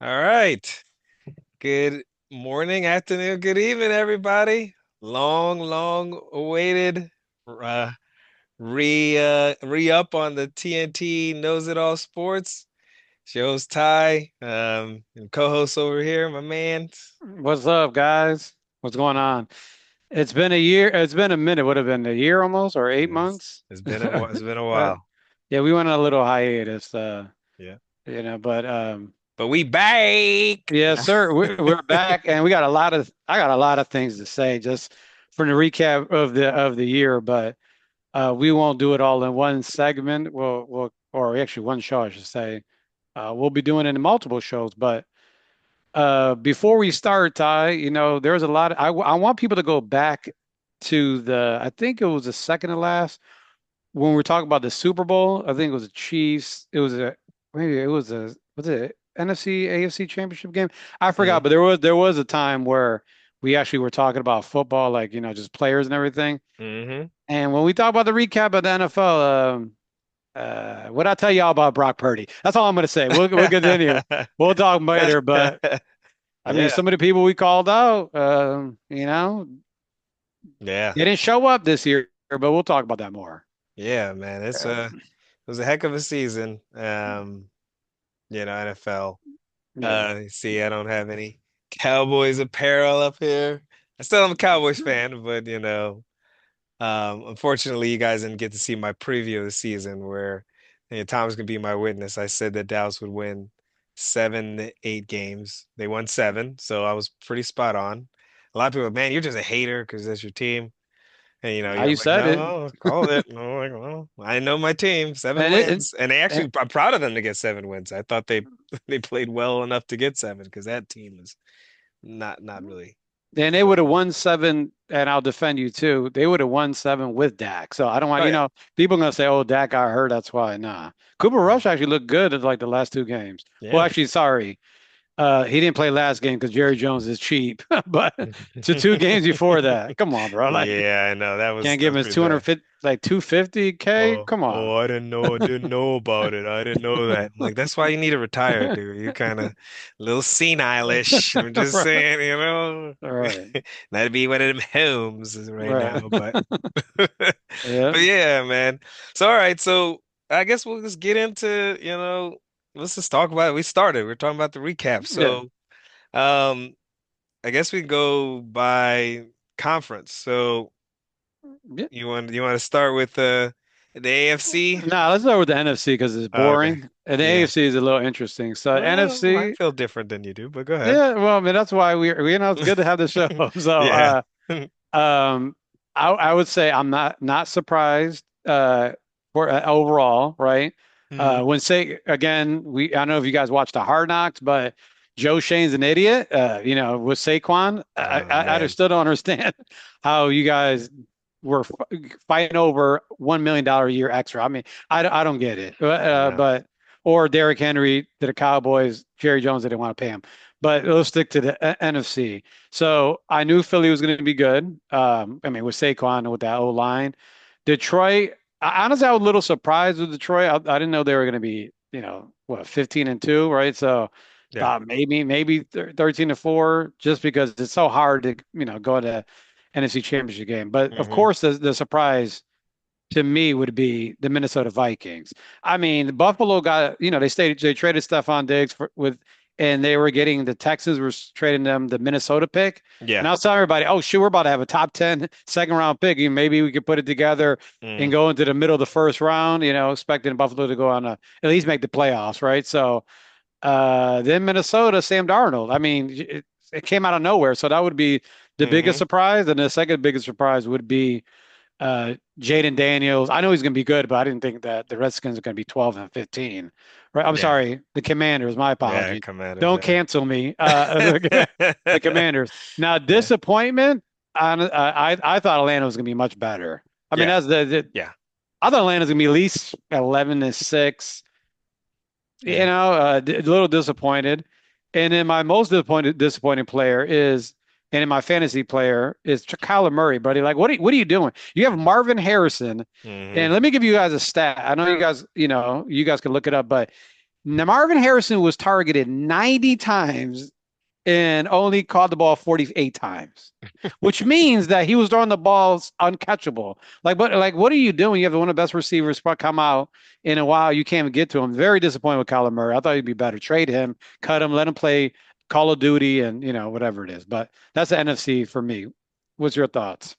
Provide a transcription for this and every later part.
All right. Good morning, afternoon, good evening, everybody. Long awaited uh re-up on the TnT Knows It All Sports. Show's Ty, and co-host over here, my man. What's up, guys? What's going on? It's been a year. It's been a minute. Would have been a year almost, or eight It's, months. it's been a Uh, while. yeah, we went on a little hiatus. Yeah. But But we back. yeah, sir, we're back, and we got a lot of. I got a lot of things to say just for the recap of the year, but we won't do it all in one segment. Or actually one show, I should say. We'll be doing it in multiple shows, but. Before we start, Ty, there's a lot. I want people to go back to I think it was the second to last when we were talking about the Super Bowl. I think it was the Chiefs. Maybe it was it NFC AFC Championship game? I Mhm. forgot, but there was a time where we actually were talking about football, like just players and everything. Hmm. And when we talk about the recap of the NFL, what I tell y'all about Brock Purdy? That's all I'm going to say. We'll continue. We'll talk later, but. I mean, Yeah. some of the people we called out, Yeah. they didn't show up this year, but we'll talk about that more. Yeah, man. Uh, It was a heck of a season. NFL. yeah. See, I don't have any Cowboys apparel up here. I still am a Cowboys fan, but unfortunately, you guys didn't get to see my preview of the season where Tom's gonna be my witness. I said that Dallas would win 7 to 8 games. They won seven, so I was pretty spot on. A lot of people, man, you're just a hater because that's your team. And Now you're you like, said it, no, call it. And I'm like, well, I know my team, seven and wins. And they and, actually, I'm proud of them to get 7 wins. I thought they they played well enough to get seven because that team is not really. and they would have won seven. And I'll defend you too. They would have won seven with Dak. So I don't want Oh yeah. people are gonna say, "Oh, Dak got hurt, that's why." Nah, Cooper Rush actually looked good at like the last two games. Well, Yeah. actually, sorry. He didn't play last game because Jerry Jones is cheap, but to two games before that, come on, bro. Like, Yeah, I know. can't That give him was his pretty bad. 250, like 250K. Come on. I didn't know about it. I didn't know that. I'm like, that's why you need to retire, dude. You kind of a little senile-ish. I'm just Right. saying, you know. All right. That'd be one of them homes right Right. now, but but Yeah. yeah, man. So all right, so I guess we'll just get into, let's just talk about it. We started. We're talking about the recap. Yeah. So um I guess we go by conference. So Yeah. you want to start with the AFC? Nah, let's start with the NFC because it's Okay. boring. And the Yeah. AFC is a little interesting. So Well, I NFC, feel different than you do, but go ahead. yeah, well, I mean, that's why it's good to have the show. So, Yeah. um, I would say I'm not surprised, for overall, right? Mhm. When say again, I don't know if you guys watched the Hard Knocks, but Joe Shane's an idiot. With Saquon, Oh I man. still don't understand how you guys were fighting over $1 million a year extra. I mean, I don't get it. No. But or Derrick Henry to the Cowboys, Jerry Jones didn't want to pay him. But let's stick to the NFC. So I knew Philly was going to be good. I mean, with Saquon and with that O line, Detroit. Honestly, I was a little surprised with Detroit. I didn't know they were going to be, what, 15-2, right? So Yeah. thought maybe 13-4, just because it's so hard to, go to NFC Championship game. But of Hmm. course, the surprise to me would be the Minnesota Vikings. I mean, Buffalo got, they traded Stephon Diggs and they were getting the Texans were trading them the Minnesota pick. Yeah. And I was telling everybody, oh, sure, we're about to have a top 10 second round pick. Maybe we could put it together and Mm. go into the middle of the first round, expecting Buffalo to go on at least make the playoffs, right? So then Minnesota, Sam Darnold. I mean, it came out of nowhere. So that would be the biggest Hmm. surprise. And the second biggest surprise would be Jaden Daniels. I know he's going to be good, but I didn't think that the Redskins are going to be 12-15. Right? I'm Yeah. sorry, the Commanders. My Yeah. apologies. Commanders. Don't cancel me. The Commanders. Now, Yeah. disappointment. I thought Atlanta was going to be much better. I mean, Yeah. that's Yeah. I thought Atlanta was going to be at least 11-6. Yeah. A little disappointed. And then my most disappointing player is, and in my fantasy player is Kyler Murray, buddy. Like, what are you doing? You have Marvin Harrison, Hmm. and let me give you guys a stat. I know you guys can look it up, but Now, Marvin Harrison was targeted 90 times and only caught the ball 48 times, which means that he was throwing the balls uncatchable. Like, what are you doing? You have one of the best receivers come out in a while. You can't even get to him. Very disappointed with Kyler Murray. I thought he'd be better. Trade him, cut him, let him play Call of Duty and, whatever it is. But that's the NFC for me. What's your thoughts?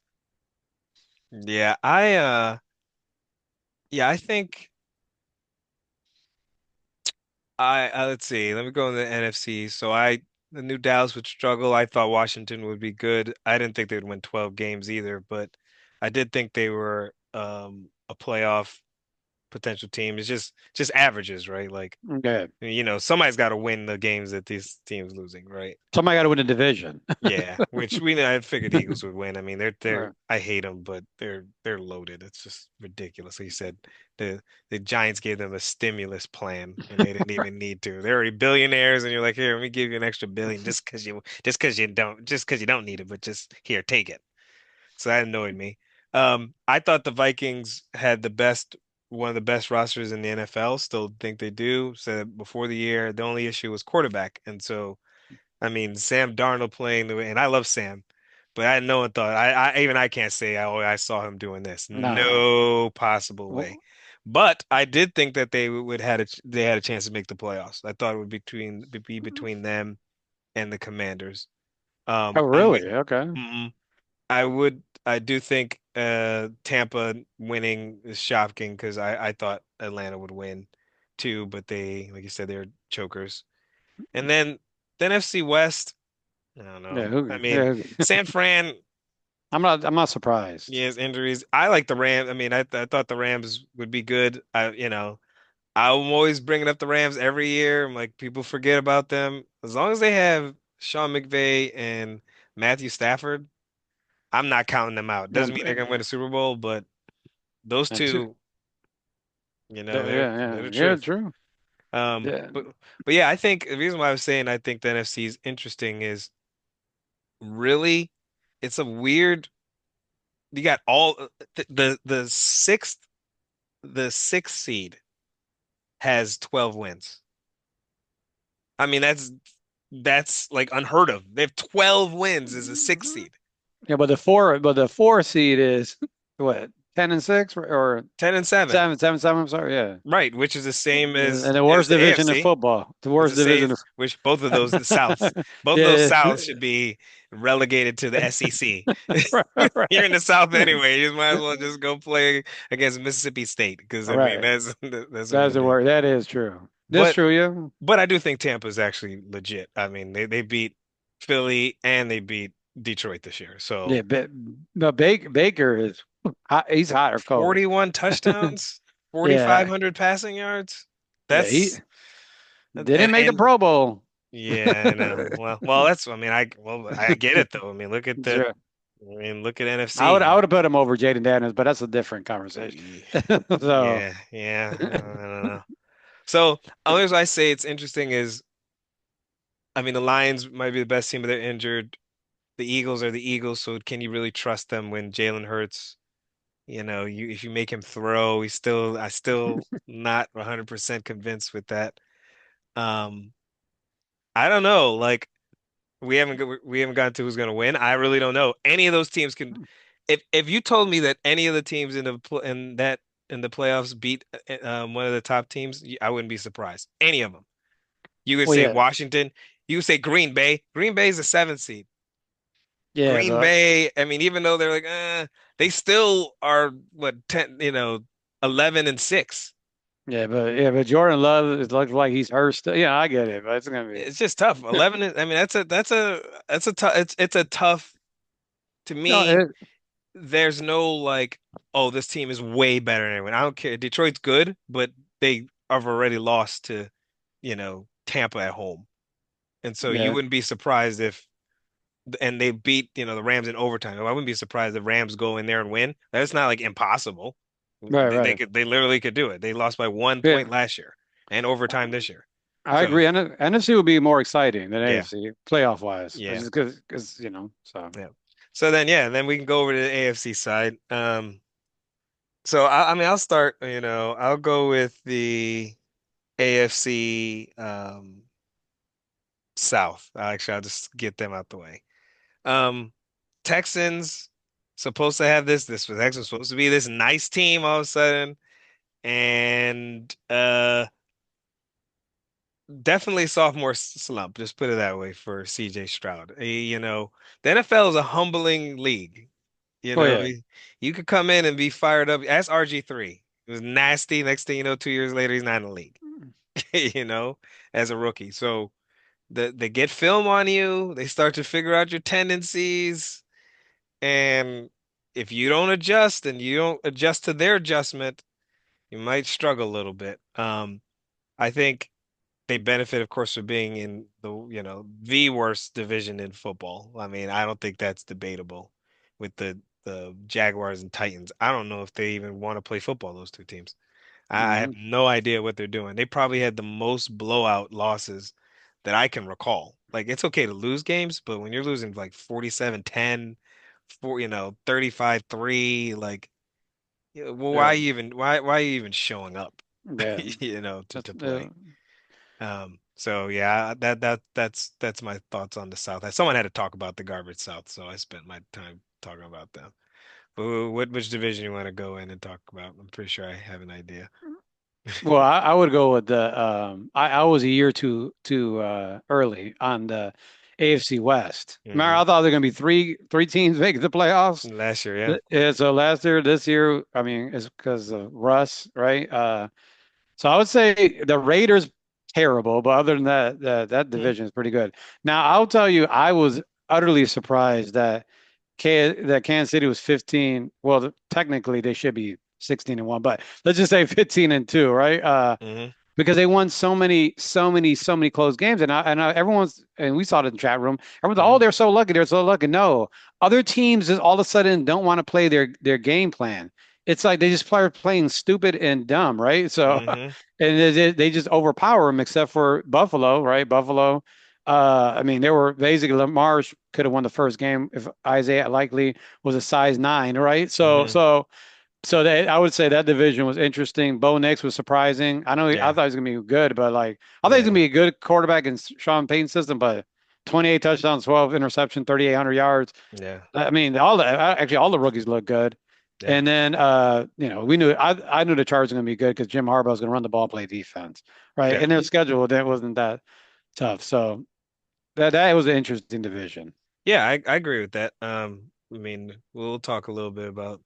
Yeah, yeah, I think let's see. Let me go in the NFC. So the New Dallas would struggle. I thought Washington would be good. I didn't think they would win 12 games either, but I did think they were a playoff potential team. It's just averages, right? Like, Okay. somebody's got to win the games that these teams losing, right? Somebody got to win a division. Yeah, which we know I figured the Eagles would win. I mean, they're Right. I hate them, but they're loaded. It's just ridiculous. Like you said, the Giants gave them a stimulus plan and they didn't even need to. They're already billionaires, and you're like, here, let me give you an extra billion just because you don't need it, but just here, take it. So that annoyed me. I thought the Vikings had one of the best rosters in the NFL. Still think they do. Said before the year, the only issue was quarterback, and so. I mean, Sam Darnold playing the way, and I love Sam, but I had no one thought I can't say I saw him doing this. No. No possible way. Well, But I did think that they had a chance to make the playoffs. I thought it would be between them and the Commanders. oh, I'm with really? Okay. mm, I do think Tampa winning is shocking because I thought Atlanta would win too, but they like you said they're chokers. And then NFC West. I don't Yeah. know. I mean, Yeah. San Fran, I'm not surprised. he has injuries. I like the Rams. I mean, I thought the Rams would be good. I'm always bringing up the Rams every year. I'm like, people forget about them. As long as they have Sean McVay and Matthew Stafford, I'm not counting them out. Yeah. Doesn't mean they're gonna win a Super Bowl, but those And two. two, Yeah. they're Yeah. the Yeah. truth. True. Um, Yeah. but but yeah, I think the reason why I was saying I think the NFC is interesting is really it's a weird. You got all the sixth seed has 12 wins. I mean, that's like unheard of. They have 12 wins as a sixth seed. Yeah. But the four seed is what, 10-6 or 10 and 7. 7-7. I'm sorry. Yeah. Right, which is the same And as the as worst the division in AFC. football. The It's worst the same, division. which both of those the Souths, both of those Yeah. Souths should be relegated to the SEC. Right. You're in Right. the South anyway. You might as well just go play against Mississippi State because I mean Right. that's what That's it the is. word. That is true. That's But true. Yeah. But I do think Tampa's actually legit. I mean, they beat Philly and they beat Detroit this year. Yeah. So But Baker is hot. He's hot or cold. 41 touchdowns, Yeah. 4,500 passing yards. Yeah. He That's didn't make the and Pro Bowl. yeah, I know. Well, that's I mean, I get it though. I mean, Sure. look at I would I NFC. would have put him over Jaden Daniels, but that's a different conversation. So Yeah, yeah. I don't know. So, only reason I say it's interesting is, I mean, the Lions might be the best team, but they're injured. The Eagles are the Eagles, so can you really trust them when Jalen Hurts, if you make him throw, I still not 100% convinced with that. Um, I don't know. Like we haven't gotten to who's going to win. I really don't know. Any of those teams can. If you told me that any of the teams in the playoffs beat one of the top teams, I wouldn't be surprised. Any of them. You could well, say yeah, Washington. You could say Green Bay. Green Bay is a seventh seed. yeah, Green Bay, I mean, even though they're like, they still are what 10, 11 and 6. but Jordan Love it looks like he's hurt still. Yeah, I get it, but it's gonna be It's just tough. 11 I mean, that's a tough it's a tough to no. me, there's no like, oh, this team is way better than anyone. I don't care. Detroit's good, but they have already lost to, Tampa at home. And so you Yeah, wouldn't be surprised if and they beat, the Rams in overtime. I wouldn't be surprised if Rams go in there and win. That's not like impossible. right, They right. they literally could do it. They lost by 1 point Yeah, last year and overtime this year. I So agree. NFC would be more exciting than yeah, AFC playoff wise, yeah, just because so. yeah. So then yeah, then we can go over to the AFC side. So I mean I'll start, I'll go with the AFC South. Actually, I'll just get them out the way. Um, Texans supposed to have this. This was actually supposed to be this nice team all of a sudden, and definitely sophomore slump. Just put it that way for CJ Stroud. The NFL is a humbling league. You Oh know, yeah. you could come in and be fired up. Ask RG3. It was nasty. Next thing you know, 2 years later, he's not in the league. You know, as a rookie. So they get film on you. They start to figure out your tendencies. And if you don't adjust and you don't adjust to their adjustment, you might struggle a little bit. I think they benefit, of course, for being in the worst division in football. I mean, I don't think that's debatable with the Jaguars and Titans. I don't know if they even want to play football, those two teams. I have Hmm. no idea what they're doing. They probably had the most blowout losses that I can recall. Like it's okay to lose games, but when you're losing like 47-10, 35-3, like well, Yeah. why are you even showing up? Yeah. To That's play. So yeah, that's my thoughts on the South. Someone had to talk about the garbage South, so I spent my time talking about them. But which division you want to go in and talk about? I'm pretty sure I have an idea. well, I would go with the I was a year too early on the AFC West. Remember, Hmm. I thought there were gonna be three teams making the playoffs. Last year, yeah. Yeah, so last year, this year, I mean, it's because of Russ, right? So I would say the Raiders terrible, but other than that, that Hmm. division is pretty good. Now, I'll tell you, I was utterly surprised that Kansas City was 15. Well, technically they should be 16-1, but let's just say 15-2, right? Hmm. Because they won so many close games, and everyone's and we saw it in the chat room. Everyone's like, oh, Hmm. they're so lucky. No, other teams just all of a sudden don't want to play their game plan. It's like they just play playing stupid and dumb, right? So, and Hmm. they just overpower them, except for Buffalo, right? Buffalo. I mean, they were basically Lamar could have won the first game if Isaiah Likely was a size 9, right? So, Hmm. I would say that division was interesting. Bo Nix was surprising. I Yeah. thought he was gonna be good, but like I thought he was gonna Yeah. be a good quarterback in Sean Payton's system. But 28 touchdowns, 12 interception, 3,800 yards. Yeah. I mean, actually all the rookies look good. Yeah. And then I knew the Chargers were gonna be good because Jim Harbaugh was gonna run the ball, play defense, right? Yeah. And their schedule that wasn't that tough. So that was an interesting division. Yeah, I agree with that. I mean, we'll talk a little bit about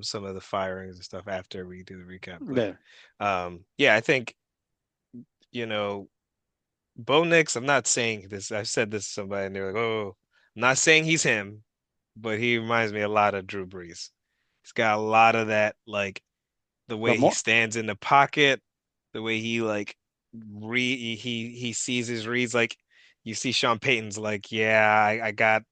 some of the firings and stuff after we do the recap. But Yeah. yeah, I think, you know, Bo Nix, I'm not saying this. I've said this to somebody and they're like, oh, I'm not saying he's him, but he reminds me a lot of Drew Brees. He's got a lot of that, like the But way he more stands in the pocket, the way he like he sees his reads. Like you see Sean Payton's like, yeah, I got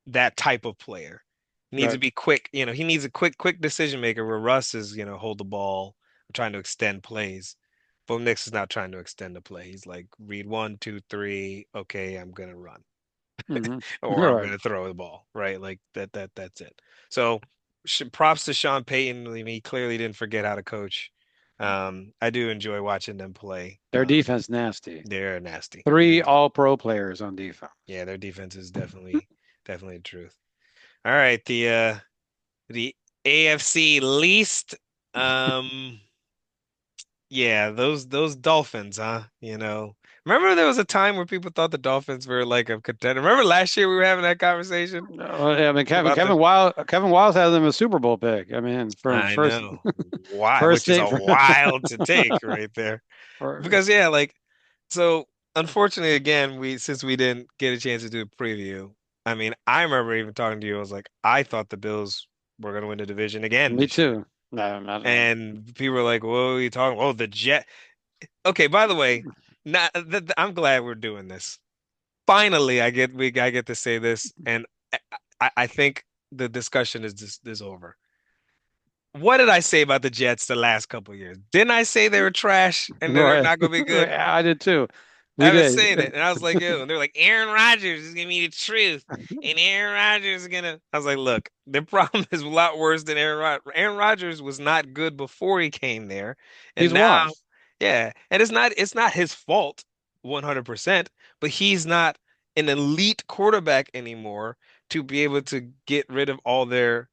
that type of player. He needs to right. be quick. He needs a quick decision maker where Russ is, hold the ball, trying to extend plays. Bo Nix is not trying to extend the play. He's like, read one, two, three. Okay, I'm gonna run Hmm. or I'm Right. gonna throw the ball, right? Like that's it. So props to Sean Payton. I mean, he clearly didn't forget how to coach. I do enjoy watching them play. Their defense nasty. They're nasty. Three all-pro players on defense. Yeah, their defense is definitely the truth. All right, the AFC least. Um, yeah, those Dolphins, huh? Remember there was a time where people thought the Dolphins were like a contender. Remember last year we were having that conversation I mean, about the. Kevin Wiles had them a Super Bowl pick. I mean, for I first know why, first which is state a for, wild to take right there. for Because yeah, like so unfortunately again, since we didn't get a chance to do a preview, I mean, I remember even talking to you, I was like, I thought the Bills were gonna win the division again me this year. too. No, not And people were like, "What are you talking? Oh, the Jet." Okay, by the way, not I'm glad we're doing this. Finally, I get to say this, and I think the discussion is over. What did I say about the Jets the last couple of years? Didn't I say they were trash and they're right. not going to be good? I did too. We I've been did. saying it, and I was like, "Yo," and they're like, "Aaron Rodgers is gonna be the truth, and Aaron Rodgers is gonna." I was like, "Look, the problem is a lot worse than Aaron Rodgers. Aaron Rodgers was not good before he came there, He's and now, washed. Yeah, and it's not his fault 100%, but he's not an elite quarterback anymore to be able to get rid of all their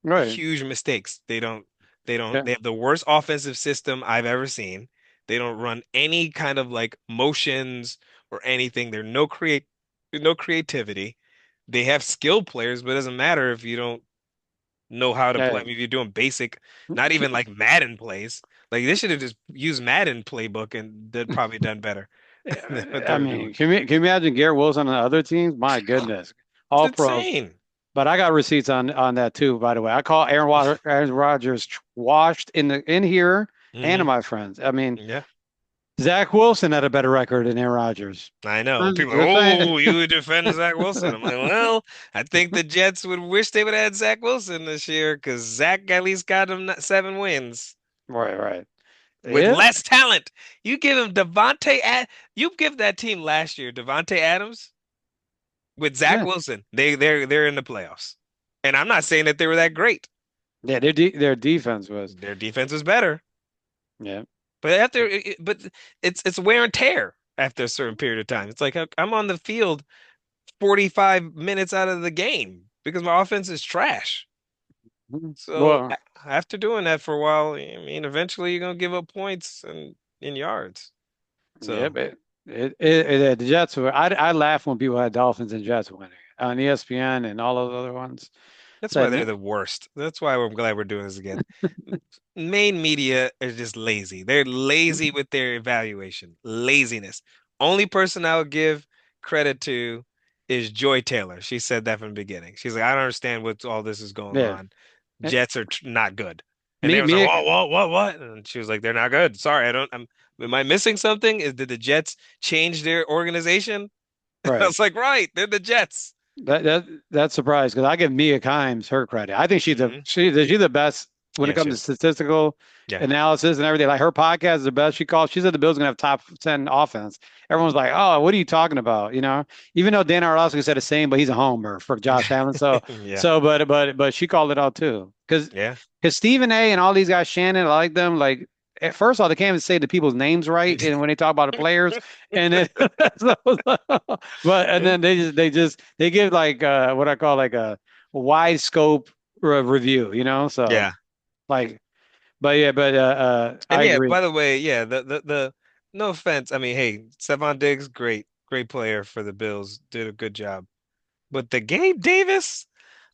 Right. huge mistakes. They Yeah. have the worst offensive system I've ever seen. They don't run any kind of like motions or anything. There's no creativity. They have skilled players, but it doesn't matter if you don't know how to play. Yeah. I mean, if you're doing basic, not even like Madden plays. Like they should have just used Madden playbook and they'd probably done better than what they I were doing. mean, can you imagine Garrett Wilson on the other teams? My goodness, It's all pro. insane. But I got receipts on that too, by the way. I call Aaron Rodgers washed in here and to Hmm. my friends. I mean, Yeah, Zach Wilson had a better record than Aaron Rodgers. I know. I'm People are like, just saying. oh, you would defend Zach Wilson. I'm like, well, I think the Jets would wish they would have had Zach Wilson this year because Zach at least got them 7 wins Right, right. with Yeah, less talent. You give him you give that team last year Devontae Adams with Zach yeah, Wilson. They're in the playoffs. And I'm not saying that they were that great. yeah. Their defense was, Their defense was better. yeah. But but it's wear and tear after a certain period of time. It's like I'm on the field 45 minutes out of the game because my offense is trash. Mhm. So Well, after doing that for a while, I mean, eventually you're gonna give up points and in yards. yeah, So but the Jets were. I laugh when people had Dolphins and Jets winning on ESPN and all those other ones. that's why Said, they're the worst. That's why I'm glad we're doing this again. Main media is just lazy. They're lazy with their evaluation. Laziness. Only person I would give credit to is Joy Taylor. She said that from the beginning. She's like, I don't understand what all this is going yeah. on. Jets are not good. And they Me, was like, me, what? And she was like, they're not good. Sorry, I don't. Am I missing something? Did the Jets change their organization? I right. was like, right, they're the Jets. That's surprised because I give Mia Kimes her credit. I think Hmm. she's the best when it Yeah, she comes to is. statistical Yeah. analysis and everything. Like her podcast is the best. She said the Bills gonna have top 10 offense. Everyone's like, oh, what are you talking about? Even though Dan Orlovsky said the same, but he's a homer for Josh Allen. So Yeah. so but she called it out too Yeah. because Stephen A. and all these guys, Shannon, I like them. Like at first of all, they can't even say the people's names right, and when they talk about the players, and then so, but and then they give like what I call like a wide scope review, so Yeah. like but yeah, but And I yeah, agree. by the way, yeah, the no offense. I mean, hey, Stephon Diggs, great player for the Bills, did a good job. But the Gabe Davis,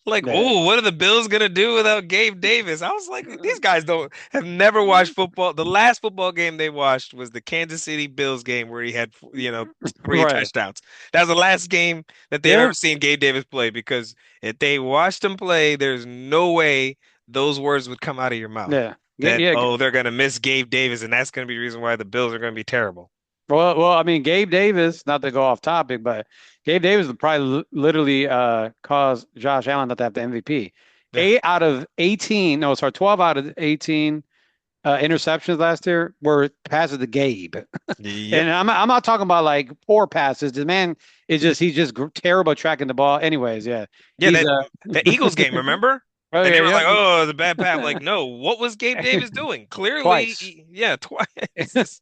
like, Yeah. oh, what are the Bills gonna do without Gabe Davis? I was like, these guys don't have never watched football. The last football game they watched was the Kansas City Bills game where he had, three Right. touchdowns. That was the last game that they've Yeah. ever seen Gabe Davis play because if they watched him play, there's no way those words would come out of your mouth Yeah. Yeah. that, Yeah. oh, they're gonna miss Gabe Davis and that's gonna be the reason why the Bills are gonna be terrible. Well, I mean, Gabe Davis, not to go off topic, but Gabe Davis would probably literally cause Josh Allen not to have the MVP. Yeah. 8 out of 18, no, sorry, 12 out of 18 interceptions last year were passes to Gabe. Yep. And I'm not talking about like poor passes. The man he's just terrible at tracking the ball. Anyways, yeah, Yeah, he's that Eagles game, remember? oh And they yeah, were like, yeah, "Oh, the bad pass." Like, no, what was Gabe Davis doing? Clearly, twice. yeah, twice.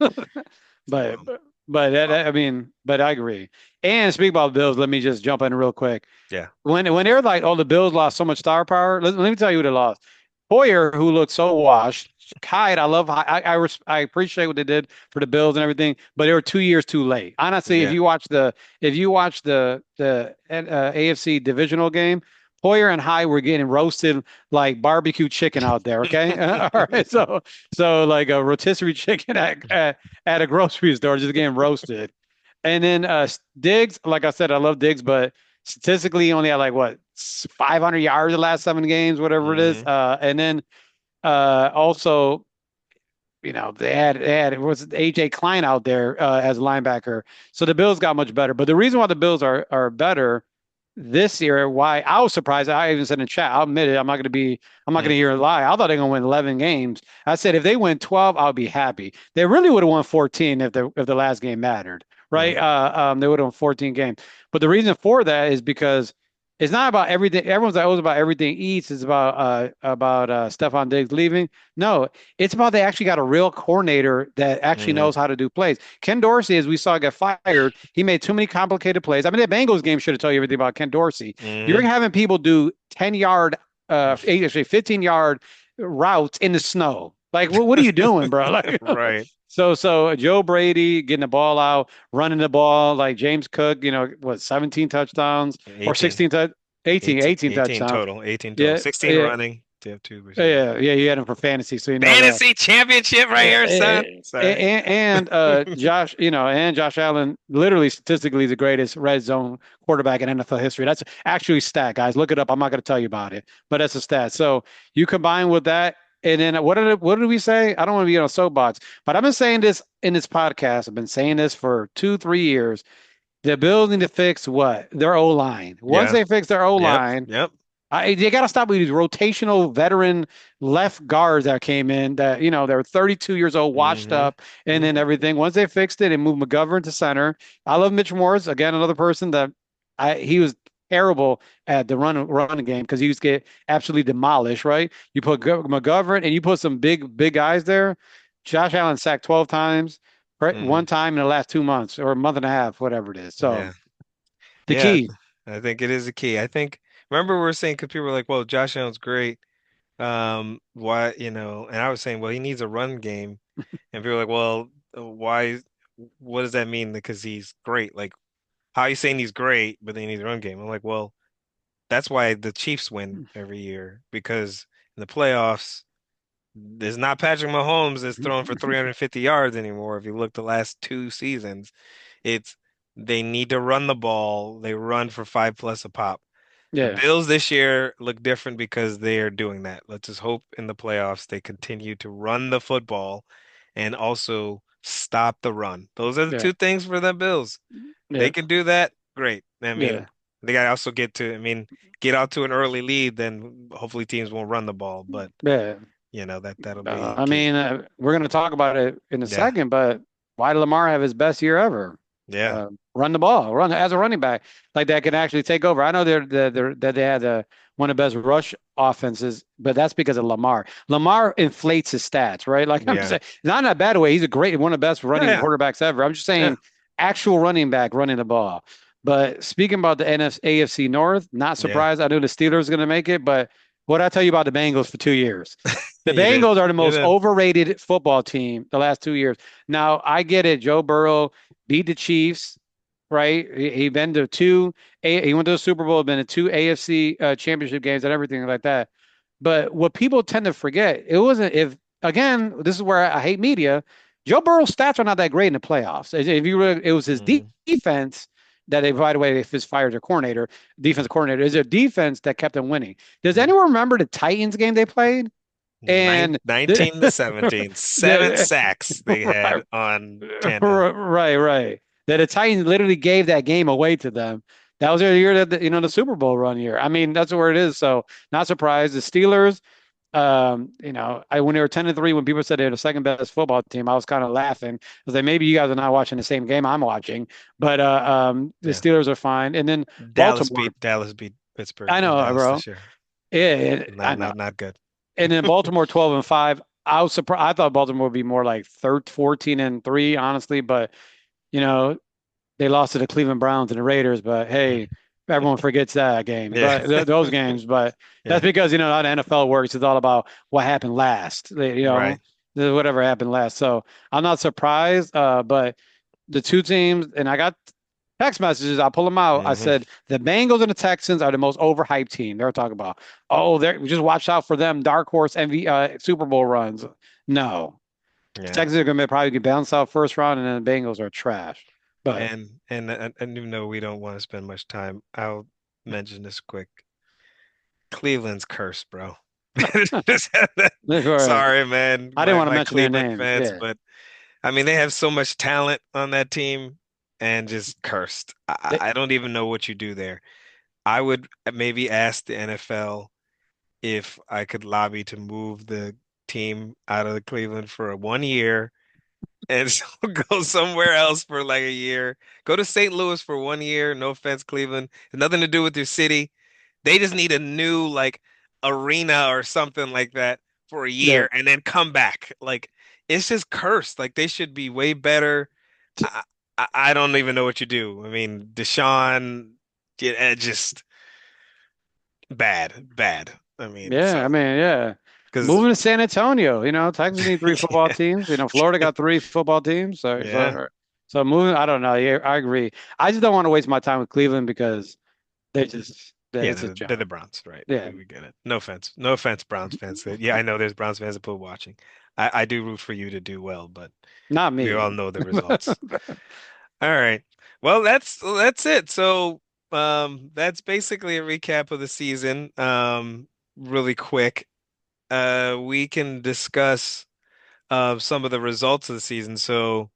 But Well, I mean, but I agree. And speak about the Bills, let me just jump in real quick. yeah, When they're like, oh, the Bills lost so much star power. Let me tell you who they lost. Hoyer, who looked so washed. Hyde, I love. I appreciate what they did for the Bills and everything, but they were 2 years too late. Honestly, yeah, if you watch the AFC divisional game, Hoyer and Hyde were getting roasted like barbecue chicken out there. Okay, all right. So like a rotisserie chicken at a grocery store, just getting roasted. And then Diggs, like I said, I love Diggs, but statistically, he only had like what 500 yards the last 7 games, whatever it is. hmm, And then also, they had it was AJ Klein out there as a linebacker, so the Bills got much better. But the reason why the Bills are better this year, why I was surprised, I even said in chat, I'll admit it, I'm not hmm, gonna hear a lie. I thought they were gonna win 11 games. I said if they win 12, I'll be happy. They really would have won 14 if the last game mattered, right? hmm, They would have won 14 games. But the reason for that is because It's not about everything. Everyone's like, oh, it's about everything he eats. It's about Stephon Diggs leaving. No, it's about they actually got a real coordinator that actually Hmm. knows how to do plays. Ken Dorsey, as we saw, get fired. He made too many complicated plays. I mean, that Bengals game should have told you everything about Ken Dorsey. You're Hmm. having people do 10-yard, actually 15-yard routes in the snow. Like, what are you doing, bro? Like, Right. so Joe Brady getting the ball out, running the ball like James Cook, 17 touchdowns or 18. 16 touch 18, 18, 18 18 touchdowns. total. 18 total. Yeah, 16 yeah, running. They have two receivers. yeah. You had him for fantasy, so you know that. Fantasy championship right Yeah, here, son. Sorry. Josh Allen, literally statistically the greatest red zone quarterback in NFL history. That's actually a stat, guys. Look it up. I'm not going to tell you about it, but that's a stat. So you combine with that, and then what did we say? I don't want to be on a soapbox, but I've been saying this in this podcast. I've been saying this for 2, 3 years. The Bills need to fix what? Their O line. Once Yeah. they fix their O Yep. line, Yep. they got to stop with these rotational veteran left guards that came in that, they're 32 years old, washed Hmm. up, and then Hmm. everything. Once they fixed it and moved McGovern to center, I love Mitch Morse. Again, another person that he was terrible at the running game because he used to get absolutely demolished, right? You put McGovern and you put some big guys there. Josh Allen sacked 12 times, right? Hmm. One time in the last 2 months or a month and a half, whatever it is. So Yeah. the Yeah. key. I think it is a key. I think, remember we were saying, because people were like, well, Josh Allen's great. Why, and I was saying, well, he needs a run game. And people were like, well, why, what does that mean? Because he's great. Like, how are you saying he's great, but then he needs a run game? I'm like, well, that's why the Chiefs win every year because in the playoffs, there's not Patrick Mahomes that's throwing for 350 yards anymore. If you look the last two seasons, it's they need to run the ball. They run for 5+ a pop. The Yeah, Bills this year look different because they are doing that. Let's just hope in the playoffs they continue to run the football and also stop the run. Those are the yeah, two things for the Bills. They yeah, can do that, great. I yeah. mean, they got to also get out to an early lead, then hopefully teams won't run the ball. But Yeah. that'll be I key. mean, we're going to talk about it in a Yeah, second, but why did Lamar have his best year ever? yeah, Run the ball, run as a running back, like that can actually take over. I know that they had one of the best rush offenses, but that's because of Lamar. Lamar inflates his stats, right? Like I'm yeah, saying, not in a bad way. He's a great, one of the best yeah, running yeah, quarterbacks ever. I'm just yeah. saying, actual running back running the ball. But speaking about the AFC North, not Yeah. surprised. I knew the Steelers were going to make it, but what did I tell you about the Bengals for 2 years? The You did, Bengals are the you most did. overrated football team the last 2 years. Now, I get it. Joe Burrow beat the Chiefs, right? He been to he went to the Super Bowl, been to two AFC championship games and everything like that. But what people tend to forget, it wasn't if again, this is where I hate media. Joe Burrow's stats are not that great in the playoffs. If you were, it was his Hmm. defense that they, by the way, if his fired their coordinator, defense coordinator, is a defense that kept them winning. Does anyone remember the Titans game they played? And 19 to 17, seven the, sacks they right, had on Tannehill. right. That the Titans literally gave that game away to them. That was their year that the Super Bowl run year. I mean, that's where it is. So not surprised. The Steelers, I when they were 10-3, when people said they're the second best football team, I was kind of laughing. I was like, maybe you guys are not watching the same game I'm watching. But the Yeah. Steelers are fine. And then Baltimore, Dallas beat Pittsburgh I in know, Dallas bro. this year. Yeah, I Not know. not not good. And then Baltimore 12-5. I was surprised. I thought Baltimore would be more like 14-3, honestly. But you know, they lost to the Cleveland Browns and the Raiders. But hey, everyone forgets that game, Yeah. but those games. But that's Yeah. because how the NFL works. It's all about what happened last. Right. Whatever happened last. So I'm not surprised. But the two teams, and I got text messages. I pull them out. I Hmm. said the Bengals and the Texans are the most overhyped team. They're talking about, oh, they're just watch out for them, dark horse Super Bowl runs. No, Yeah. Texans are going to probably get bounced out first round, and then the Bengals are trash. But And even though we don't want to spend much time, I'll mention this quick. Cleveland's cursed, bro. Just had that- I Sorry, man, didn't my want to my mention their Cleveland names. fans, Yeah, but I mean they have so much talent on that team and just cursed. they, I don't even know what you do there. I would maybe ask the NFL if I could lobby to move the team out of Cleveland for 1 year and so go somewhere else for like a year. Go to St. Louis for 1 year. No offense, Cleveland. It's nothing to do with your city. They just need a new like arena or something like that for a Yeah. year and then come back. Like it's just cursed. Like they should be way better. I I don't even know what you do. I mean, Deshaun, yeah, just bad. I mean, Yeah, so I mean, yeah. because Moving to San Antonio, Texas need three football teams. Florida got three football teams. So, yeah, so moving, I don't know. Yeah, I agree. I just don't want to waste my time with Cleveland because yeah, it's a they're the job. Browns, right? Yeah, We get it. No offense, Browns fans. Yeah, I know there's Browns fans that put watching. I do root for you to do well, but not we me. all know the results. All right. Well, that's it. So, that's basically a recap of the season. Really quick. We can discuss some of the results of the season. So,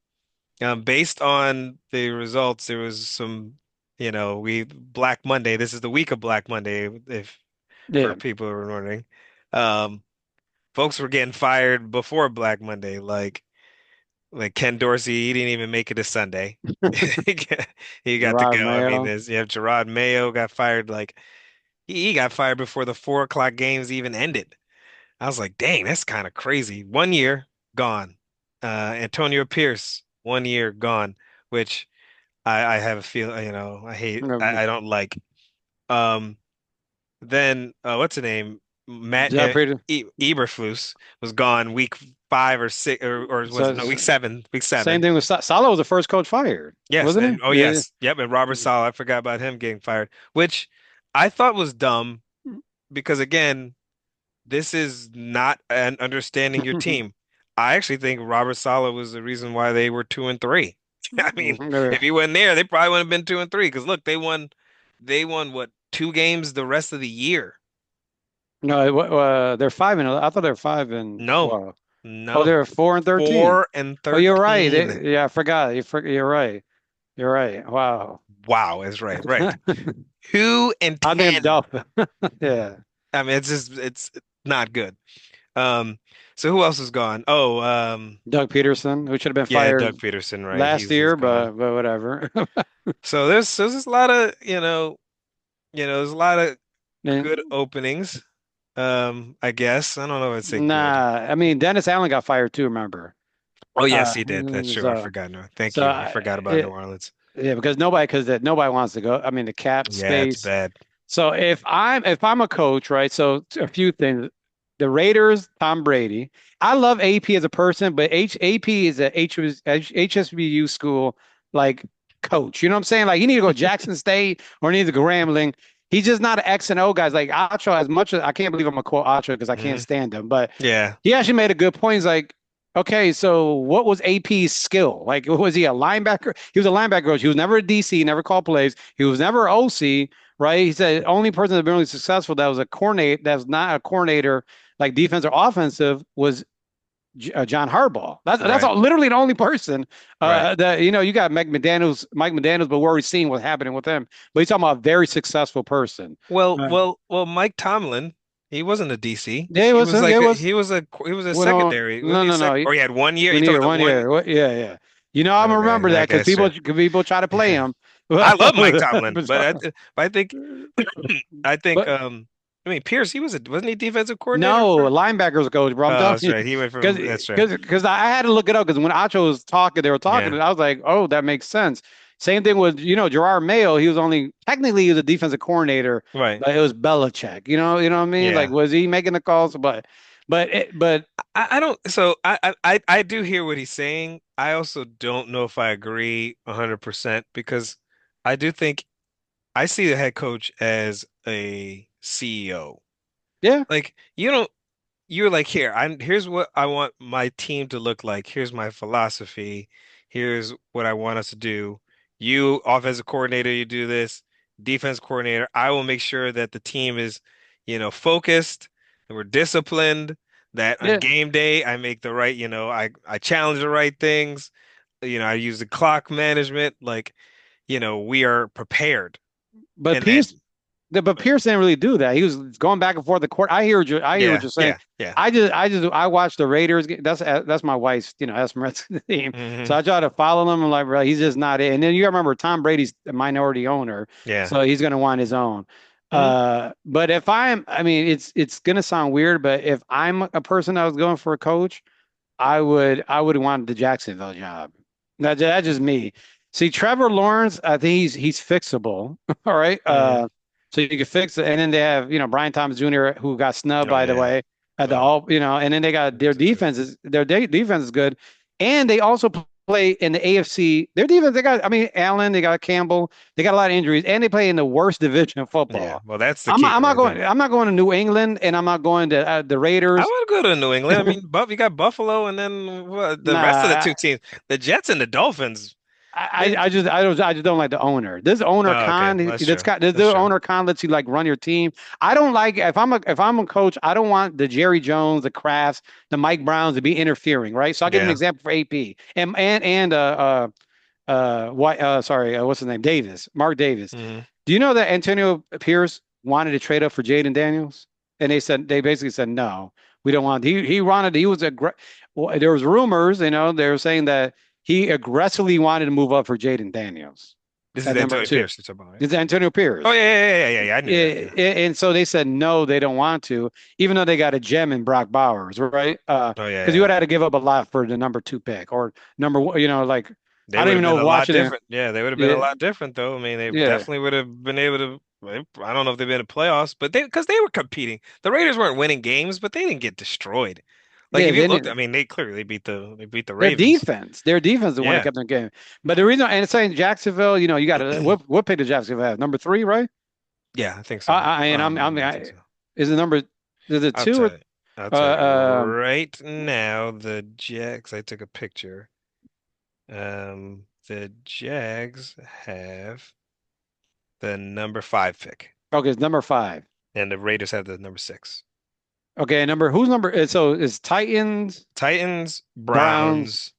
based on the results, there was some, we Black Monday. This is the week of Black Monday, if for Yeah. people who are wondering. Um, Folks were getting fired before Black Monday, like Ken Dorsey, he didn't even make it to Sunday. He got to Gerard go. I mean, Mayo. there's Gerard Mayo got fired like he got fired before the 4 o'clock games even ended. I was like, dang, that's kind of crazy. 1 year gone. Antonio Pierce, 1 year gone, which I have a feel, I don't like. Um, then what's the name? Matt Jeff Peter. Eberflus was gone week 5 or 6, or was it So no week seven? Week same seven. thing with Salo was the first coach fired, Yes, wasn't and oh he? Yeah. yes, yep, and Robert Saleh, I forgot about him getting fired, which I thought was dumb because again, this is not an understanding your team. I actually think Robert Saleh was the reason why they were 2-3. I mean, if he wasn't there, they probably wouldn't have been 2-3 because look, they won what 2 games the rest of the year. No, they're 5 and I thought they were 5 and No, 12. Oh, no, they're 4 and 13. four and Oh, you're right. 13. Yeah, I forgot. You're right. You're right. Wow. Wow, is right, right. 2-10. I'm Dolphin. Yeah. I mean, it's not good. Um, so who else is gone? Oh, Doug Peterson, who should have been yeah, fired Doug Peterson, right? last He's year, gone. but whatever. So there's just a lot of, there's a lot of good And, openings. I guess. I don't know if I'd say good. nah, I mean Dennis Allen got fired too, remember? Oh yes, Uh, he did. That's true. I so forgot. No, thank so you. I forgot about New Orleans. yeah, because nobody wants to go. I mean, the cap Yeah, it's space. bad. So if I'm a coach, right? So a few things. The Raiders, Tom Brady. I love AP as a person, but AP is a HSBU school like coach. You know what I'm saying? Like he need to go to Jackson State or he needs to go Grambling. He's just not an X and O guy. Like Acho, as much as I can't believe I'm gonna quote Acho because I can't Hmm. stand him, but Yeah, he actually made a good point. He's like, okay, so what was AP's skill? Like, was he a linebacker? He was a linebacker coach. He was never a DC, never called plays. He was never OC, right? He said only person that's been really successful that was a coordinator, that's not a coordinator, like defense or offensive, was John Harbaugh. That's right, all, literally the only person right. that you got Mike McDaniel's, but we're already seeing what's happening with him. But he's talking about a very successful person. Uh, Mike Tomlin, he wasn't a DC. yeah, it He was was him. like Yeah, it was. he was a Went on. secondary. Wasn't No, he a no, sec? no. Or he had 1 year. You One talking year, about the one one? year. Yeah, yeah. I'm gonna Okay, remember that I because guess sure. people try to play him. I But, love Mike Tomlin, but I think I think but I mean Pierce, wasn't he defensive coordinator no, for? linebackers coach, bro. I'm Oh, telling that's you, right. He went because from that's right. I had to look it up because when Acho was talking, they were talking, Yeah, and I was like, oh, that makes sense. Same thing with Gerard Mayo. He was only technically he was a defensive coordinator, right. but it was Belichick. You know what I mean? Like, Yeah. was he making the calls? But I don't so I do hear what he's saying. I also don't know if I agree 100% because I do think I see the head coach as a CEO. yeah, Like you don't you're like here's what I want my team to look like. Here's my philosophy. Here's what I want us to do. You offensive coordinator, you do this. Defense coordinator, I will make sure that the team is, focused and we're disciplined, that on yeah. game day I make the right, I challenge the right things. I use the clock management like, we are prepared. But And then Pierce didn't really do that. He was going back and forth the court. I hear what yeah, you're saying. yeah, yeah. I watched the Raiders. That's my wife's, Esmeralda's team. So Hmm. I try to follow them. I'm like, bro, he's just not it. And then you gotta remember Tom Brady's a minority owner, Yeah. so he's gonna want his own. Hmm. But if I mean, it's gonna sound weird, but if I'm a person that was going for a coach, I would want the Jacksonville job. That's just me. See, Trevor Lawrence, I think he's fixable. All right. Hmm. So you can fix it. And then they have, Brian Thomas Jr., who got snubbed, Oh by the yeah. way, at the Oh, all, and then they got their that's a joke. defense is defense is good. And they also play in the AFC. Their defense, they got, I mean, Allen, they got Campbell, they got a lot of injuries, and they play in the worst division of Yeah. football. Well, that's the I'm not, kicker I'm not right there. going. I'm not going to New England, and I'm not going to the I Raiders. would go to New England. I mean, Buff, you got Buffalo, and then what, the rest of the Nah, two teams, the Jets and the Dolphins. I, They, I just don't like the owner. This owner oh, okay, Khan, well, that's true. this That's true. owner Khan lets you like run your team. I don't like if I'm a coach, I don't want the Jerry Jones, the Krafts, the Mike Browns to be interfering, right? So I'll give you an Yeah. example for AP what's his name? Davis, Mark Davis. Hmm. Do you know that Antonio Pierce wanted to trade up for Jaden Daniels? And they basically said no, we don't want. He wanted. He was well, there was rumors, they were saying that he aggressively wanted to move up for Jaden Daniels This is at number Antonio two. Pierce you're talking about, right? It's Antonio Oh Pierce. yeah, yeah, yeah, yeah, yeah, yeah. I knew that. Yeah. And so they said no, they don't want to, even though they got a gem in Brock Bowers, right? Oh yeah, Because you yeah. would have to give up a lot for the number two pick or number one, like They I don't would have even been know a if lot Washington. different. Yeah, they would have been a Yeah, lot different though. I mean, they yeah, definitely would have been able to. I don't know if they've been in playoffs, but because they were competing. The Raiders weren't winning games, but they didn't get destroyed. Like yeah. if you They looked, I didn't. mean, they clearly beat the Ravens. Their defense is the one that Yeah, kept them game. But the reason, and it's saying Jacksonville, you got to what pick did Jacksonville have? Number three, right? yeah, I think so. And Yeah, I think so. is it number, is it I'll two tell or, you. I'll tell you uh, right now. The Jags. I took a picture. The Jags have the number 5 pick, okay, it's number five. and the Raiders have the number 6. Okay, who's number, so it's Titans, Titans, Browns. Browns,